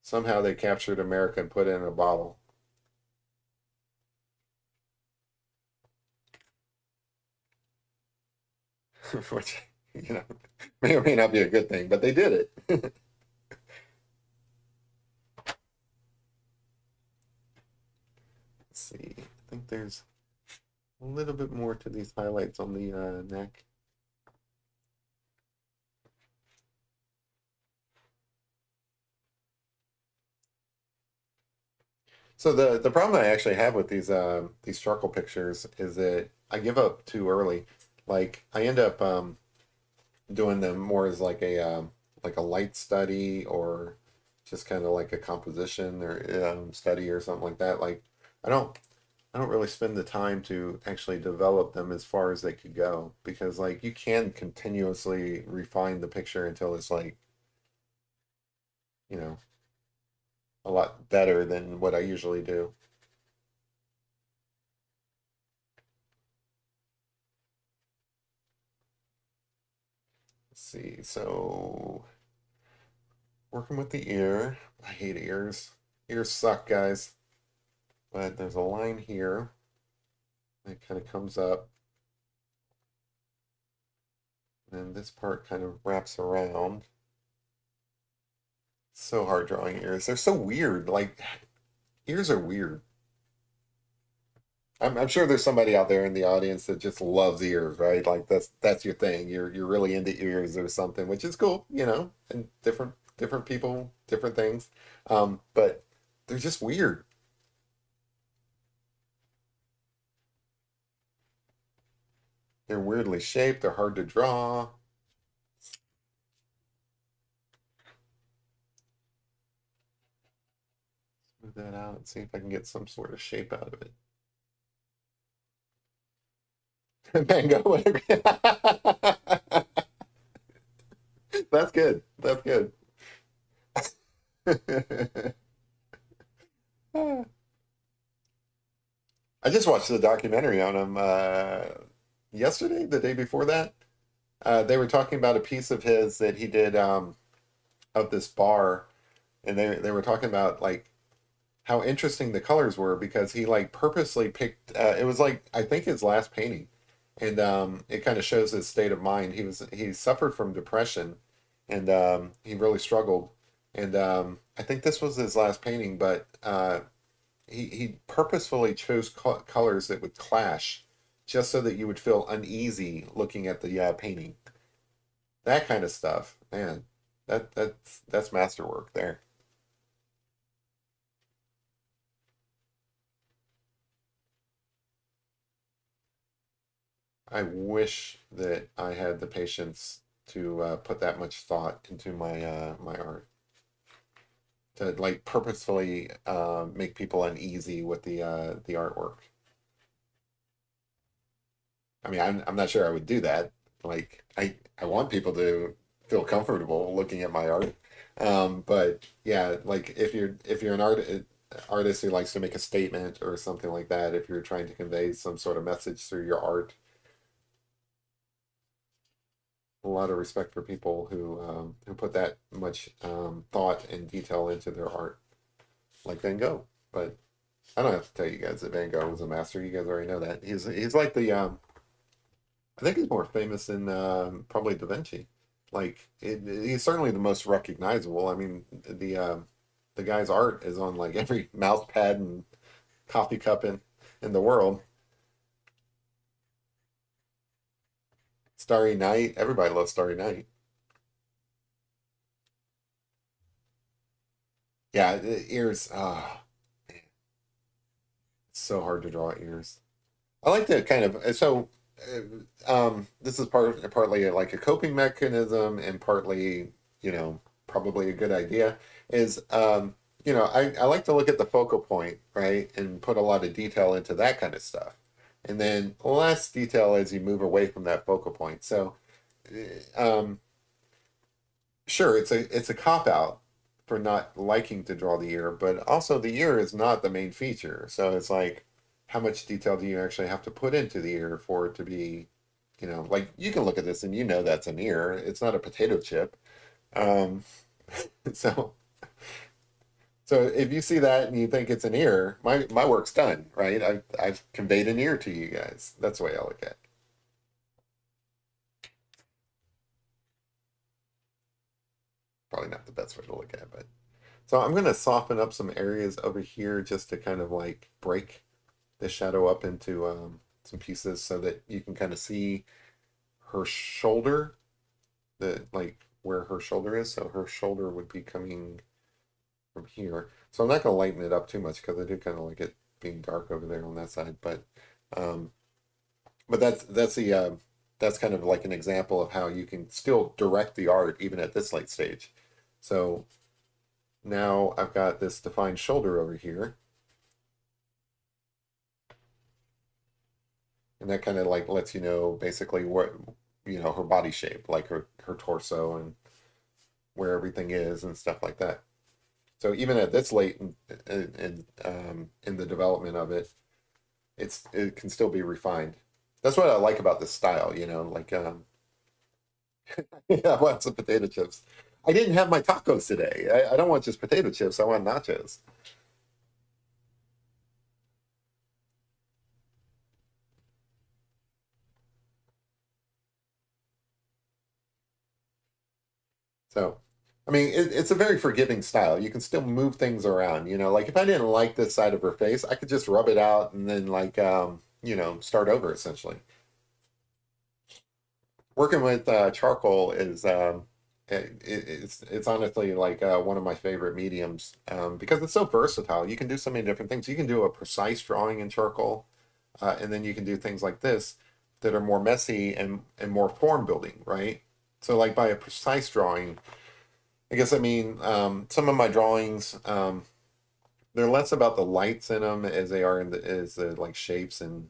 Somehow they captured America and put it in a bottle. Which, you know, may or may not be a good thing, but they did it. Let's see. I think there's a little bit more to these highlights on the neck. So the problem I actually have with these charcoal pictures is that I give up too early. Like I end up doing them more as like a light study or just kind of like a composition or study or something like that. Like I don't I don't really spend the time to actually develop them as far as they could go because like you can continuously refine the picture until it's like, you know, a lot better than what I usually do. Let's see. So working with the ear. I hate ears. Ears suck, guys. But there's a line here that kind of comes up, and this part kind of wraps around. So hard drawing ears. They're so weird. Like ears are weird. I'm sure there's somebody out there in the audience that just loves ears, right? Like that's your thing. You're really into ears or something, which is cool, and different people, different things. But they're just weird. They're weirdly shaped. They're hard to draw. Move that out and see if I can get some sort of shape out of it. Mango. That's good. That's good. I just watched the documentary on him yesterday, the day before that. They were talking about a piece of his that he did of this bar, and they were talking about like how interesting the colors were because he like purposely picked. It was like I think his last painting, and it kind of shows his state of mind. He suffered from depression, and he really struggled. And I think this was his last painting, but he purposefully chose colors that would clash, just so that you would feel uneasy looking at the painting. That kind of stuff, man. That's masterwork there. I wish that I had the patience to put that much thought into my art, to like purposefully make people uneasy with the artwork. I mean, I'm not sure I would do that. Like, I want people to feel comfortable looking at my art. But yeah, like if you're an artist who likes to make a statement or something like that, if you're trying to convey some sort of message through your art, a lot of respect for people who put that much thought and detail into their art, like Van Gogh. But I don't have to tell you guys that Van Gogh was a master. You guys already know that. He's like the I think he's more famous than probably Da Vinci. Like he's certainly the most recognizable. I mean, the guy's art is on like every mouse pad and coffee cup in the world. Starry Night. Everybody loves Starry Night. Yeah, the ears. Ah, it's so hard to draw ears. I like to kind of this is partly like a coping mechanism and partly, probably a good idea is I like to look at the focal point, right, and put a lot of detail into that kind of stuff. And then less detail as you move away from that focal point. So um sure, it's a cop out for not liking to draw the ear, but also the ear is not the main feature. So it's like, how much detail do you actually have to put into the ear for it to be, like you can look at this and that's an ear. It's not a potato chip. Um, so so if you see that and you think it's an ear, my work's done, right? I've conveyed an ear to you guys. That's the way I look at it. Probably not the best way to look at it, but so I'm gonna soften up some areas over here just to kind of like break the shadow up into some pieces so that you can kind of see her shoulder, the like where her shoulder is. So her shoulder would be coming from here. So I'm not going to lighten it up too much because I do kind of like it being dark over there on that side. Um, but that's kind of like an example of how you can still direct the art even at this late stage. So now I've got this defined shoulder over here, and that kind of like lets you know basically what her body shape, like her torso and where everything is and stuff like that. So even at this late in the development of it, it can still be refined. That's what I like about this style, like yeah, I want some potato chips. I didn't have my tacos today. I don't want just potato chips. I want nachos. So, I mean, it's a very forgiving style. You can still move things around. Like if I didn't like this side of her face, I could just rub it out and then like start over essentially. Working with charcoal is it's honestly like one of my favorite mediums because it's so versatile. You can do so many different things. You can do a precise drawing in charcoal, and then you can do things like this that are more messy and more form building, right? So like by a precise drawing, I guess I mean some of my drawings they're less about the lights in them as they are in the like shapes and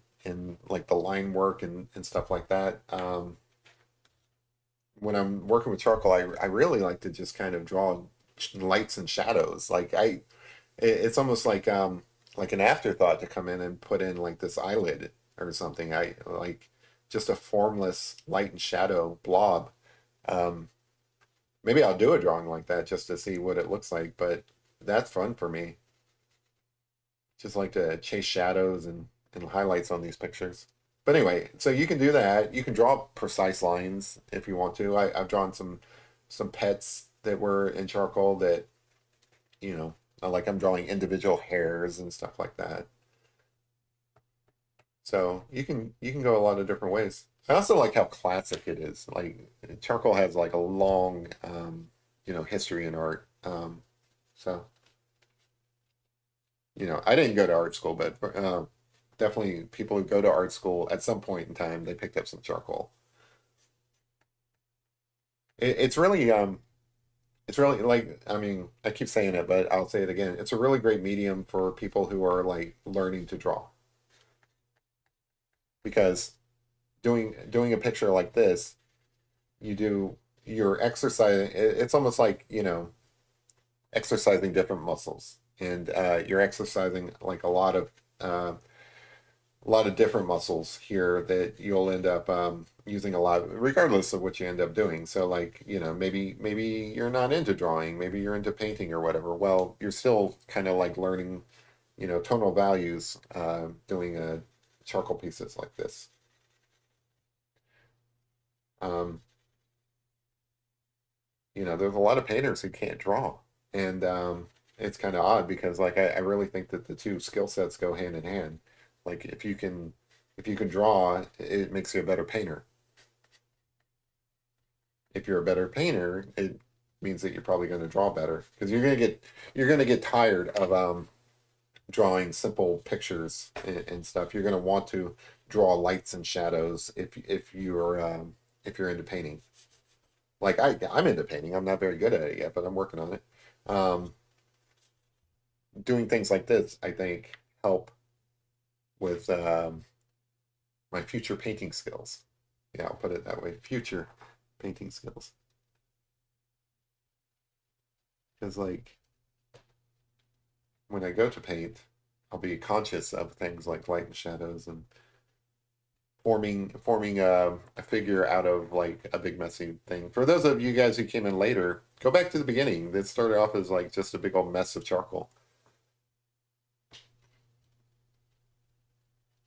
like the line work and stuff like that. When I'm working with charcoal, I really like to just kind of draw lights and shadows. It's almost like an afterthought to come in and put in like this eyelid or something. I like just a formless light and shadow blob. Um, Maybe I'll do a drawing like that just to see what it looks like, but that's fun for me. Just like to chase shadows and highlights on these pictures. But anyway, so you can do that. You can draw precise lines if you want to. I've drawn some pets that were in charcoal that, you know, like I'm drawing individual hairs and stuff like that. So you can go a lot of different ways. I also like how classic it is. Like charcoal has like a long history in art. So I didn't go to art school, but definitely people who go to art school at some point in time, they picked up some charcoal. It's really it's really like, I mean, I keep saying it, but I'll say it again. It's a really great medium for people who are like learning to draw because doing a picture like this, you do you're exercising. It's almost like, exercising different muscles, and you're exercising like a lot of different muscles here that you'll end up using a lot, regardless of what you end up doing. So, like, maybe you're not into drawing, maybe you're into painting or whatever. Well, you're still kind of like learning, tonal values, doing charcoal pieces like this. Um, there's a lot of painters who can't draw, and it's kind of odd because, like, I really think that the two skill sets go hand in hand. Like, if you can draw, it makes you a better painter. If you're a better painter, it means that you're probably going to draw better because you're going to get tired of drawing simple pictures and stuff. You're going to want to draw lights and shadows if you're into painting. Like, I'm into painting. I'm not very good at it yet, but I'm working on it. Um, Doing things like this, I think, help with my future painting skills. Yeah, I'll put it that way. Future painting skills. Because, like, when I go to paint, I'll be conscious of things like light and shadows and forming a figure out of like a big messy thing. For those of you guys who came in later, go back to the beginning. This started off as like just a big old mess of charcoal,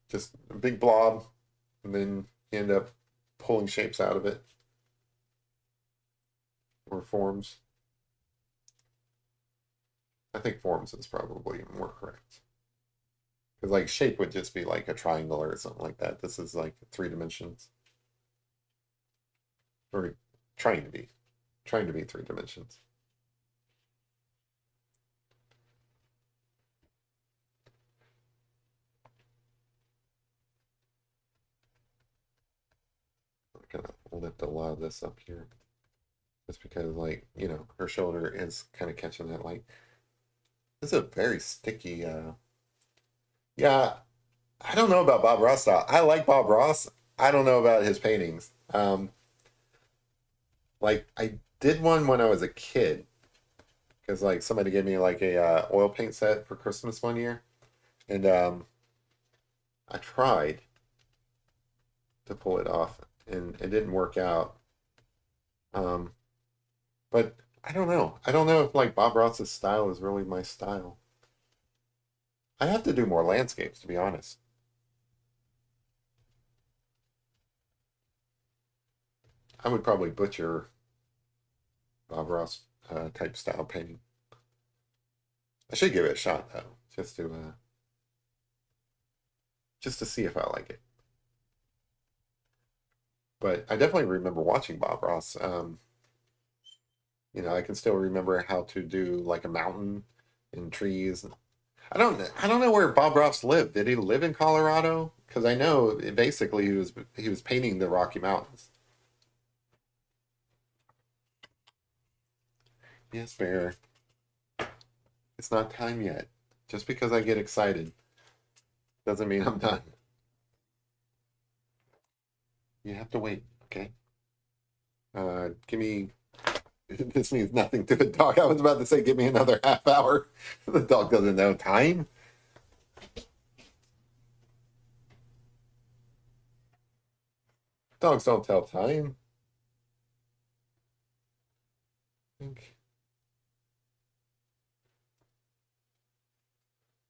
just a big blob, and then you end up pulling shapes out of it or forms. I think forms is probably more correct. Because like shape would just be like a triangle or something like that. This is like 3 dimensions, or trying to be, trying to be 3 dimensions. I'm gonna lift a lot of this up here, just because like her shoulder is kind of catching that light. This is a very sticky. Yeah, I don't know about Bob Ross style. I like Bob Ross. I don't know about his paintings. Like I did one when I was a kid because like somebody gave me like a oil paint set for Christmas one year, and I tried to pull it off, and it didn't work out. Um, but I don't know. I don't know if like Bob Ross's style is really my style. I have to do more landscapes, to be honest. I would probably butcher Bob Ross type style painting. I should give it a shot though, just to see if I like it. But I definitely remember watching Bob Ross. I can still remember how to do like a mountain and trees. I don't know where Bob Ross lived. Did he live in Colorado? Because I know basically he was painting the Rocky Mountains. Yes, Bear. It's not time yet. Just because I get excited doesn't mean I'm done. You have to wait, okay? Give me. This means nothing to the dog. I was about to say, give me another half hour. The dog doesn't know time. Dogs don't tell time. I think.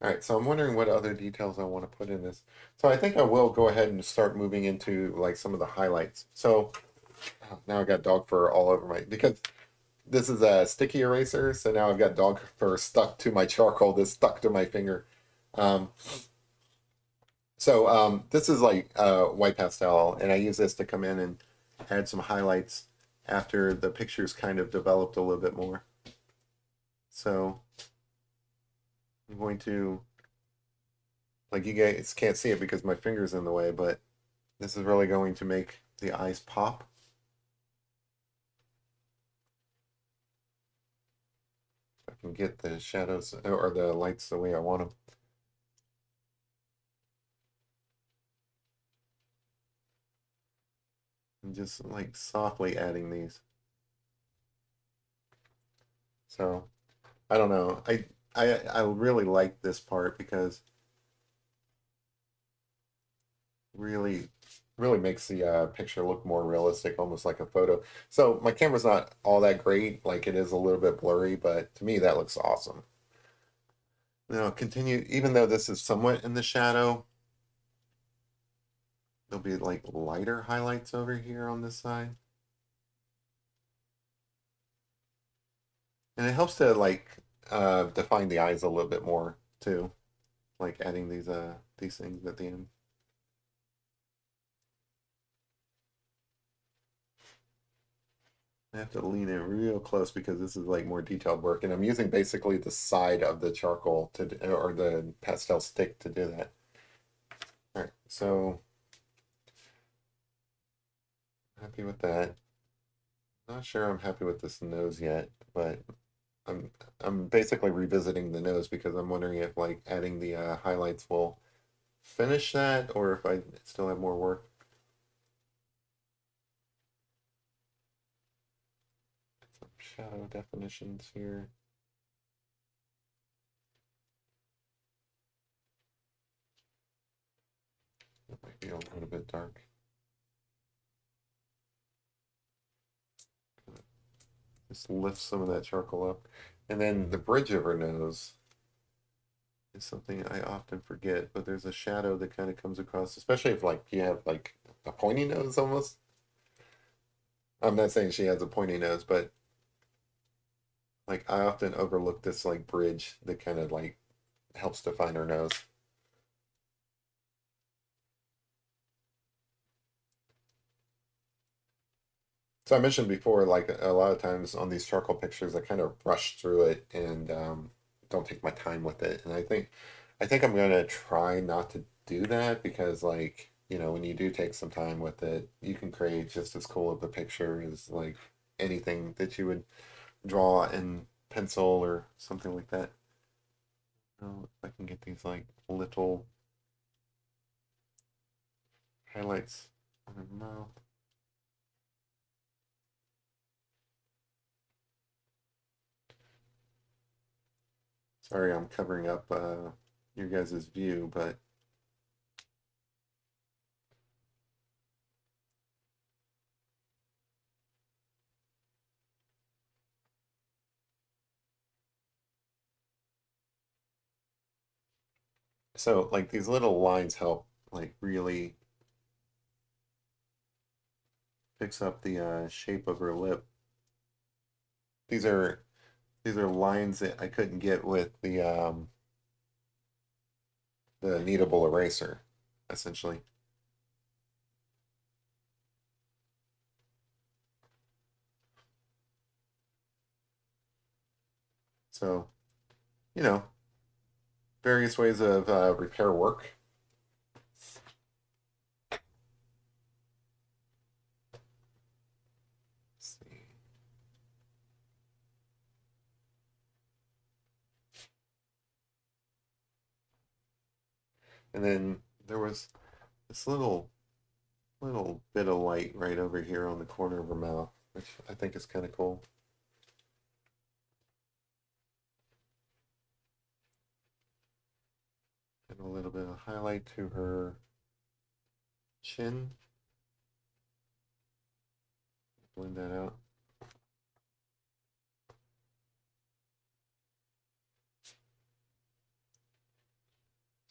All right, so I'm wondering what other details I want to put in this. So I think I will go ahead and start moving into like some of the highlights. So now I got dog fur all over my because this is a sticky eraser, so now I've got dog fur stuck to my charcoal that's stuck to my finger. Um, so this is like white pastel, and I use this to come in and add some highlights after the pictures kind of developed a little bit more. So I'm going to Like you guys can't see it because my finger's in the way, but this is really going to make the eyes pop. If I can get the shadows or the lights the way I want them. And just like softly adding these. So I don't know. I really like this part because really really makes the picture look more realistic, almost like a photo. So my camera's not all that great, like it is a little bit blurry, but to me that looks awesome. Now continue, even though this is somewhat in the shadow, there'll be like lighter highlights over here on this side. And it helps to like define the eyes a little bit more too, like adding these things at the end. I have to lean in real close because this is like more detailed work, and I'm using basically the side of the charcoal or the pastel stick to do that. All right, so happy with that. Not sure I'm happy with this nose yet, but I'm I'm basically revisiting the nose because I'm wondering if like adding the highlights will finish that or if I still have more work. Some shadow definitions here. It might be a little bit dark. Just lift some of that charcoal up. And then the bridge of her nose is something I often forget, but there's a shadow that kind of comes across, especially if like you have like a pointy nose almost. I'm not saying she has a pointy nose, but like I often overlook this like bridge that kind of like helps define her nose. So I mentioned before, like a lot of times on these charcoal pictures, I kind of rush through it and don't take my time with it. And I think I'm gonna try not to do that because, like, you know, when you do take some time with it, you can create just as cool of a picture as like anything that you would draw in pencil or something like that. Oh, if I can get these like little highlights on her mouth. Sorry, I'm covering up your guys' view, but so like these little lines help like really fix up the shape of her lip. These are these are lines that I couldn't get with the kneadable eraser, essentially. So, you know, various ways of repair work. Let's see. And then there was this little bit of light right over here on the corner of her mouth, which I think is kind of cool. And a little bit of highlight to her chin. Blend that out.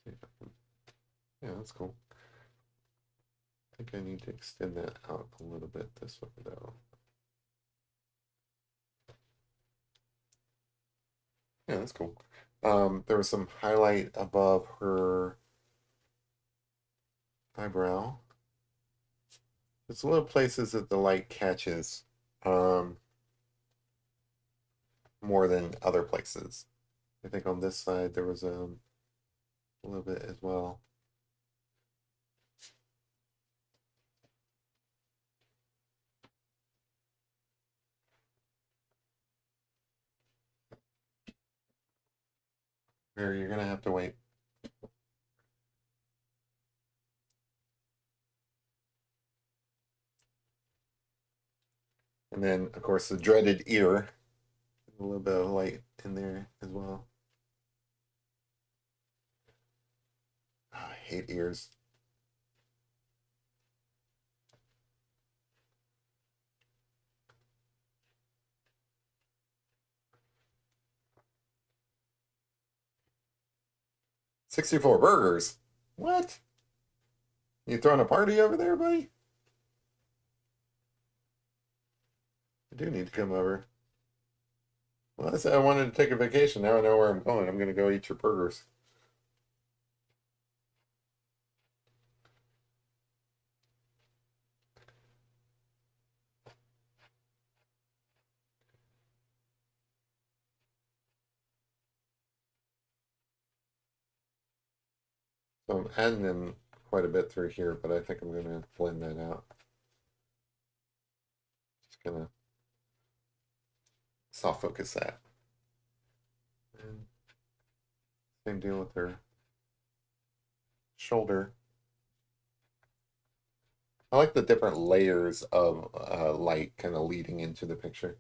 See if I can. Yeah, that's cool. I think I need to extend that out a little bit this way though. Yeah, that's cool. There was some highlight above her eyebrow. There's little places that the light catches um, more than other places. I think on this side there was a little bit as well. Here, you're gonna have to wait. And then, of course, the dreaded ear. A little bit of light in there as well. Oh, I hate ears. $64 burgers. What? You throwing a party over there, buddy? I do need to come over. Well, I said I wanted to take a vacation. Now I know where I'm going. I'm gonna go eat your burgers. So I'm adding in quite a bit through here, but I think I'm gonna blend that out. Just gonna soft focus that. And same deal with her shoulder. I like the different layers of light kind of leading into the picture.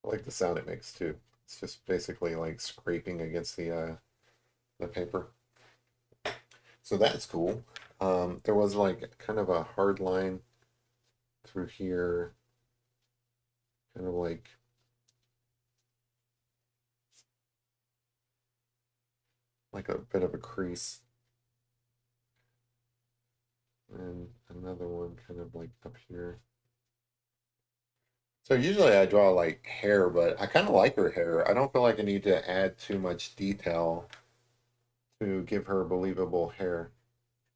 I like the sound it makes too. It's just basically like scraping against the paper. So that's cool. There was like kind of a hard line through here, kind of like a bit of a crease. And another one kind of like up here. So usually I draw like hair, but I kind of like her hair. I don't feel like I need to add too much detail to give her believable hair.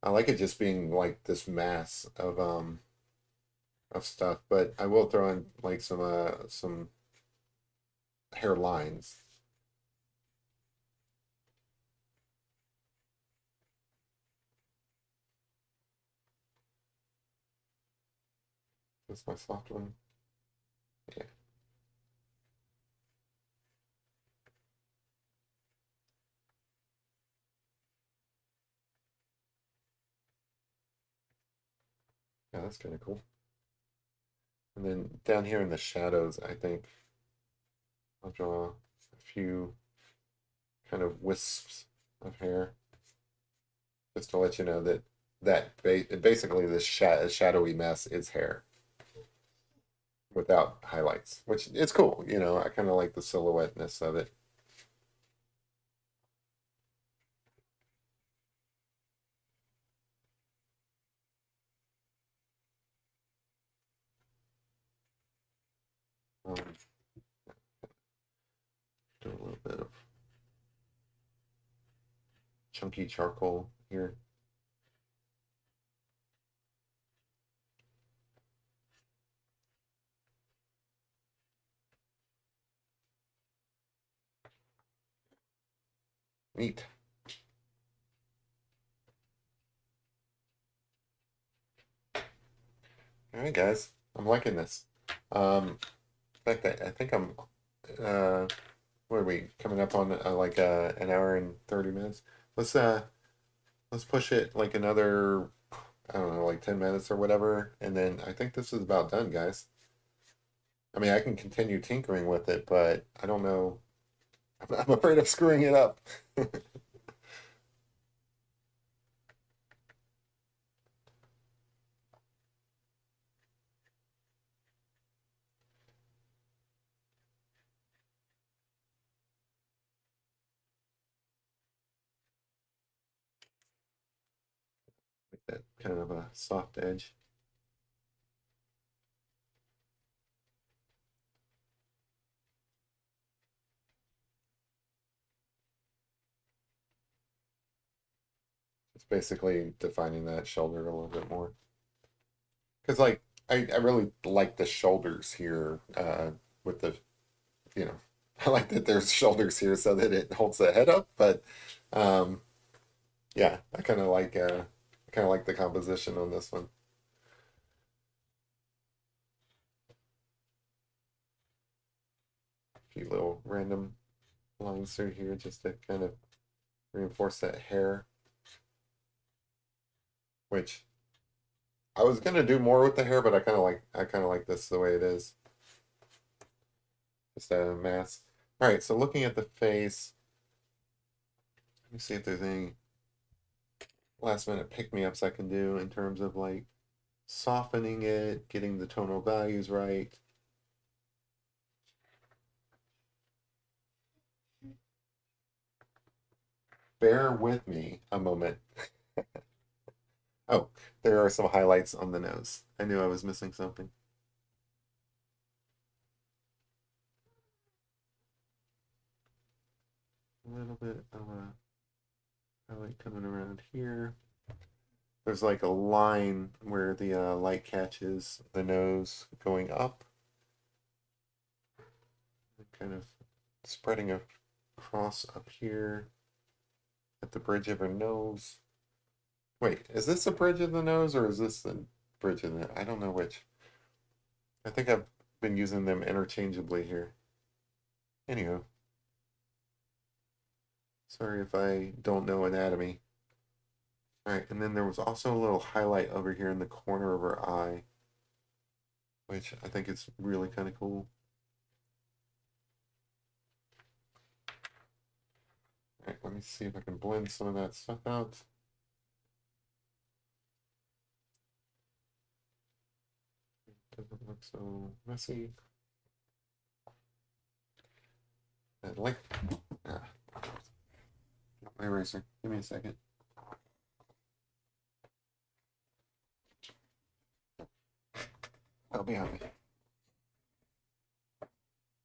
I like it just being like this mass of stuff, but I will throw in like some hair lines. That's my soft one. Yeah. Yeah, that's kind of cool. And then down here in the shadows, I think I'll draw a few kind of wisps of hair, just to let you know that basically this shadowy mess is hair without highlights, which it's cool. You know, I kind of like the silhouetteness of it. Um, do a little bit of chunky charcoal here. Neat. All right, guys, I'm liking this. In fact, I think I'm. Uh, what are we coming up on? Like an hour and 30 minutes. Let's uh let's push it like another. I don't know, like 10 minutes or whatever, and then I think this is about done, guys. I mean, I can continue tinkering with it, but I don't know. I'm afraid of screwing it up. Like that kind of a soft edge. It's basically defining that shoulder a little bit more. Because like I really like the shoulders here with the, you know, I like that there's shoulders here so that it holds the head up, but um, yeah, I kind of like the composition on this one. A few little random lines through here just to kind of reinforce that hair, which I was gonna do more with the hair, but I kind of like this the way it is. Just a mask. All right, so looking at the face, let me see if there's any last minute pick me ups I can do in terms of like softening it, getting the tonal values right. Bear with me a moment. Oh, there are some highlights on the nose. I knew I was missing something. A little bit of a highlight coming around here. There's like a line where the light catches the nose going up, kind of spreading across up here at the bridge of her nose. Wait, is this the bridge of the nose or is this the bridge of the? I don't know which. I think I've been using them interchangeably here. Anywho, sorry if I don't know anatomy. All right, and then there was also a little highlight over here in the corner of her eye, which I think is really kind of cool. All right, let me see if I can blend some of that stuff out. Doesn't look so messy. And like, my eraser. Give me a second. I'll be happy.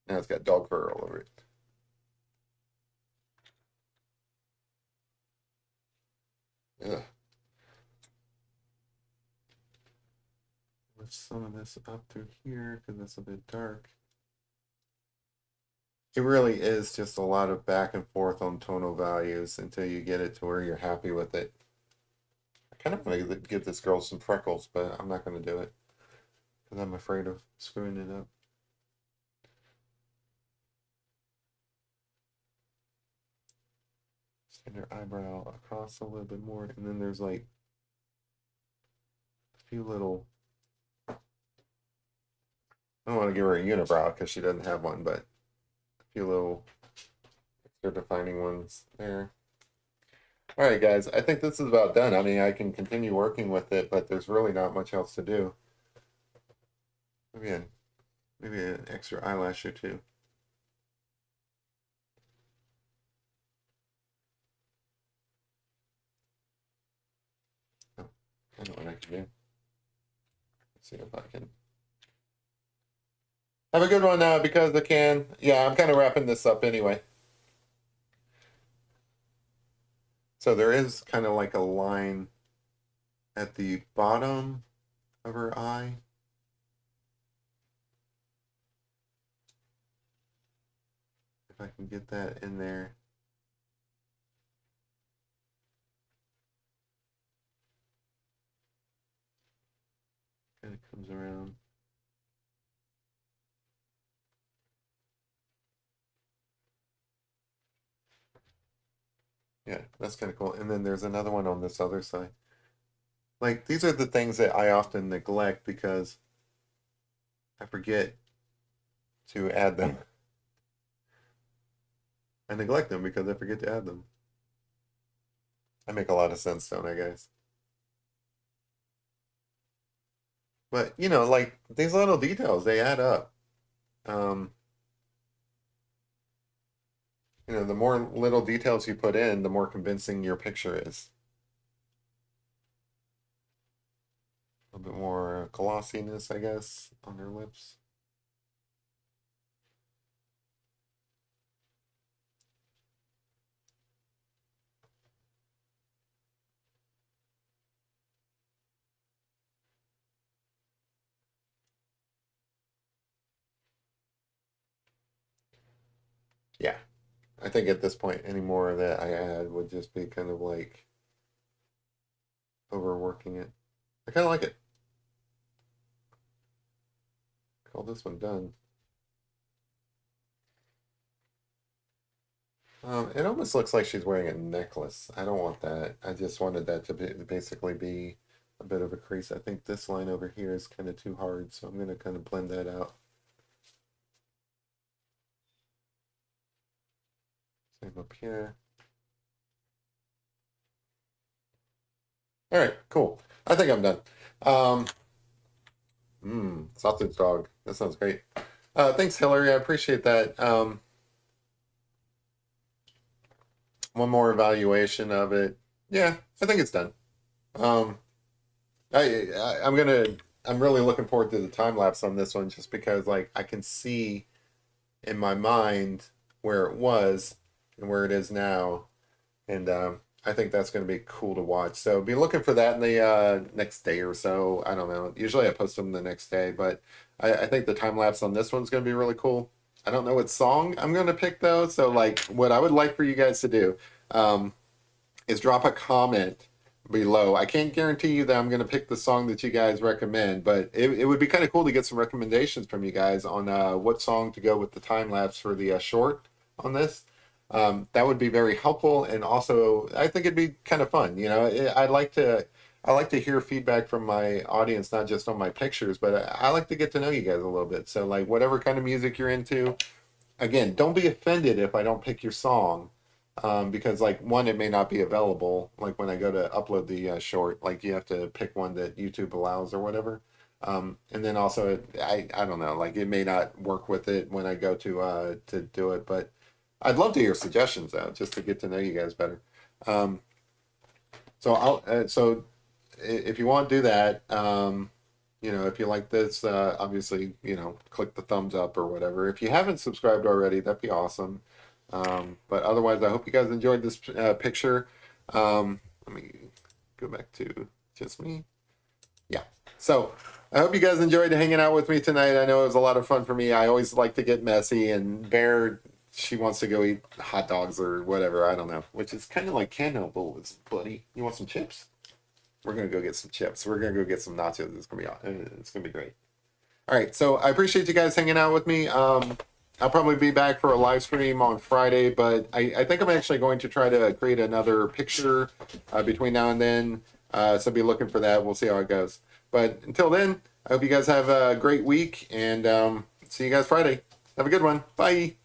Now it's got dog fur all over it. Ugh. Lift some of this up through here because it's a bit dark. It really is just a lot of back and forth on tonal values until you get it to where you're happy with it. I kind of want to give this girl some freckles, but I'm not going to do it because I'm afraid of screwing it up. Send her eyebrow across a little bit more, and then there's like a few little. I don't want to give her a unibrow because she doesn't have one, but a few little extra defining ones there. All right, guys, I think this is about done. I mean, I can continue working with it, but there's really not much else to do. Maybe an extra eyelash or two. Oh, I know what I can do. Let's see if I can. Have a good one now because I can. Yeah, I'm kind of wrapping this up anyway. So there is kind of like a line at the bottom of her eye. If I can get that in there. Kind of comes around. Yeah, that's kind of cool. And then there's another one on this other side. Like, these are the things that I often neglect because I forget to add them. I neglect them because I forget to add them. I make a lot of sense, don't I, guys? But, you know, like, these little details, they add up. Um, you know, the more little details you put in, the more convincing your picture is. A little bit more glossiness, I guess, on their lips. Yeah. I think at this point, any more that I add would just be kind of like overworking it. I kind of like it. Call this one done. It almost looks like she's wearing a necklace. I don't want that. I just wanted that to basically be a bit of a crease. I think this line over here is kind of too hard, so I'm going to kind of blend that out. Same up here. All right, cool. I think I'm done. Sausage dog. That sounds great. Thanks, Hillary. I appreciate that. One more evaluation of it. Yeah, I think it's done. Um, I'm really looking forward to the time lapse on this one, just because like I can see in my mind where it was and where it is now, and I think that's going to be cool to watch. So be looking for that in the next day or so. I don't know. Usually I post them the next day, but I think the time lapse on this one's going to be really cool. I don't know what song I'm going to pick though. So like, what I would like for you guys to do um, is drop a comment below. I can't guarantee you that I'm going to pick the song that you guys recommend, but it would be kind of cool to get some recommendations from you guys on what song to go with the time lapse for the short on this. That would be very helpful, and also I think it'd be kind of fun. You know, I like to hear feedback from my audience, not just on my pictures, but I like to get to know you guys a little bit. So like whatever kind of music you're into, again, don't be offended if I don't pick your song, because like one, it may not be available. Like when I go to upload the short, like you have to pick one that YouTube allows or whatever. And then also, I don't know, like it may not work with it when I go to do it, but I'd love to hear suggestions though, just to get to know you guys better. Um, so if you want to do that, you know, if you like this, obviously, you know, click the thumbs up or whatever. If you haven't subscribed already, that'd be awesome. But otherwise, I hope you guys enjoyed this picture. Let me go back to just me. Yeah. So I hope you guys enjoyed hanging out with me tonight. I know it was a lot of fun for me. I always like to get messy, and Bear, she wants to go eat hot dogs or whatever. I don't know, which is kind of like cannibalism, buddy. You want some chips? We're gonna go get some chips. We're gonna go get some nachos. It's gonna be great. All right, so I appreciate you guys hanging out with me. I'll probably be back for a live stream on Friday, but I think I'm actually going to try to create another picture between now and then. So be looking for that. We'll see how it goes. But until then, I hope you guys have a great week, and see you guys Friday. Have a good one. Bye.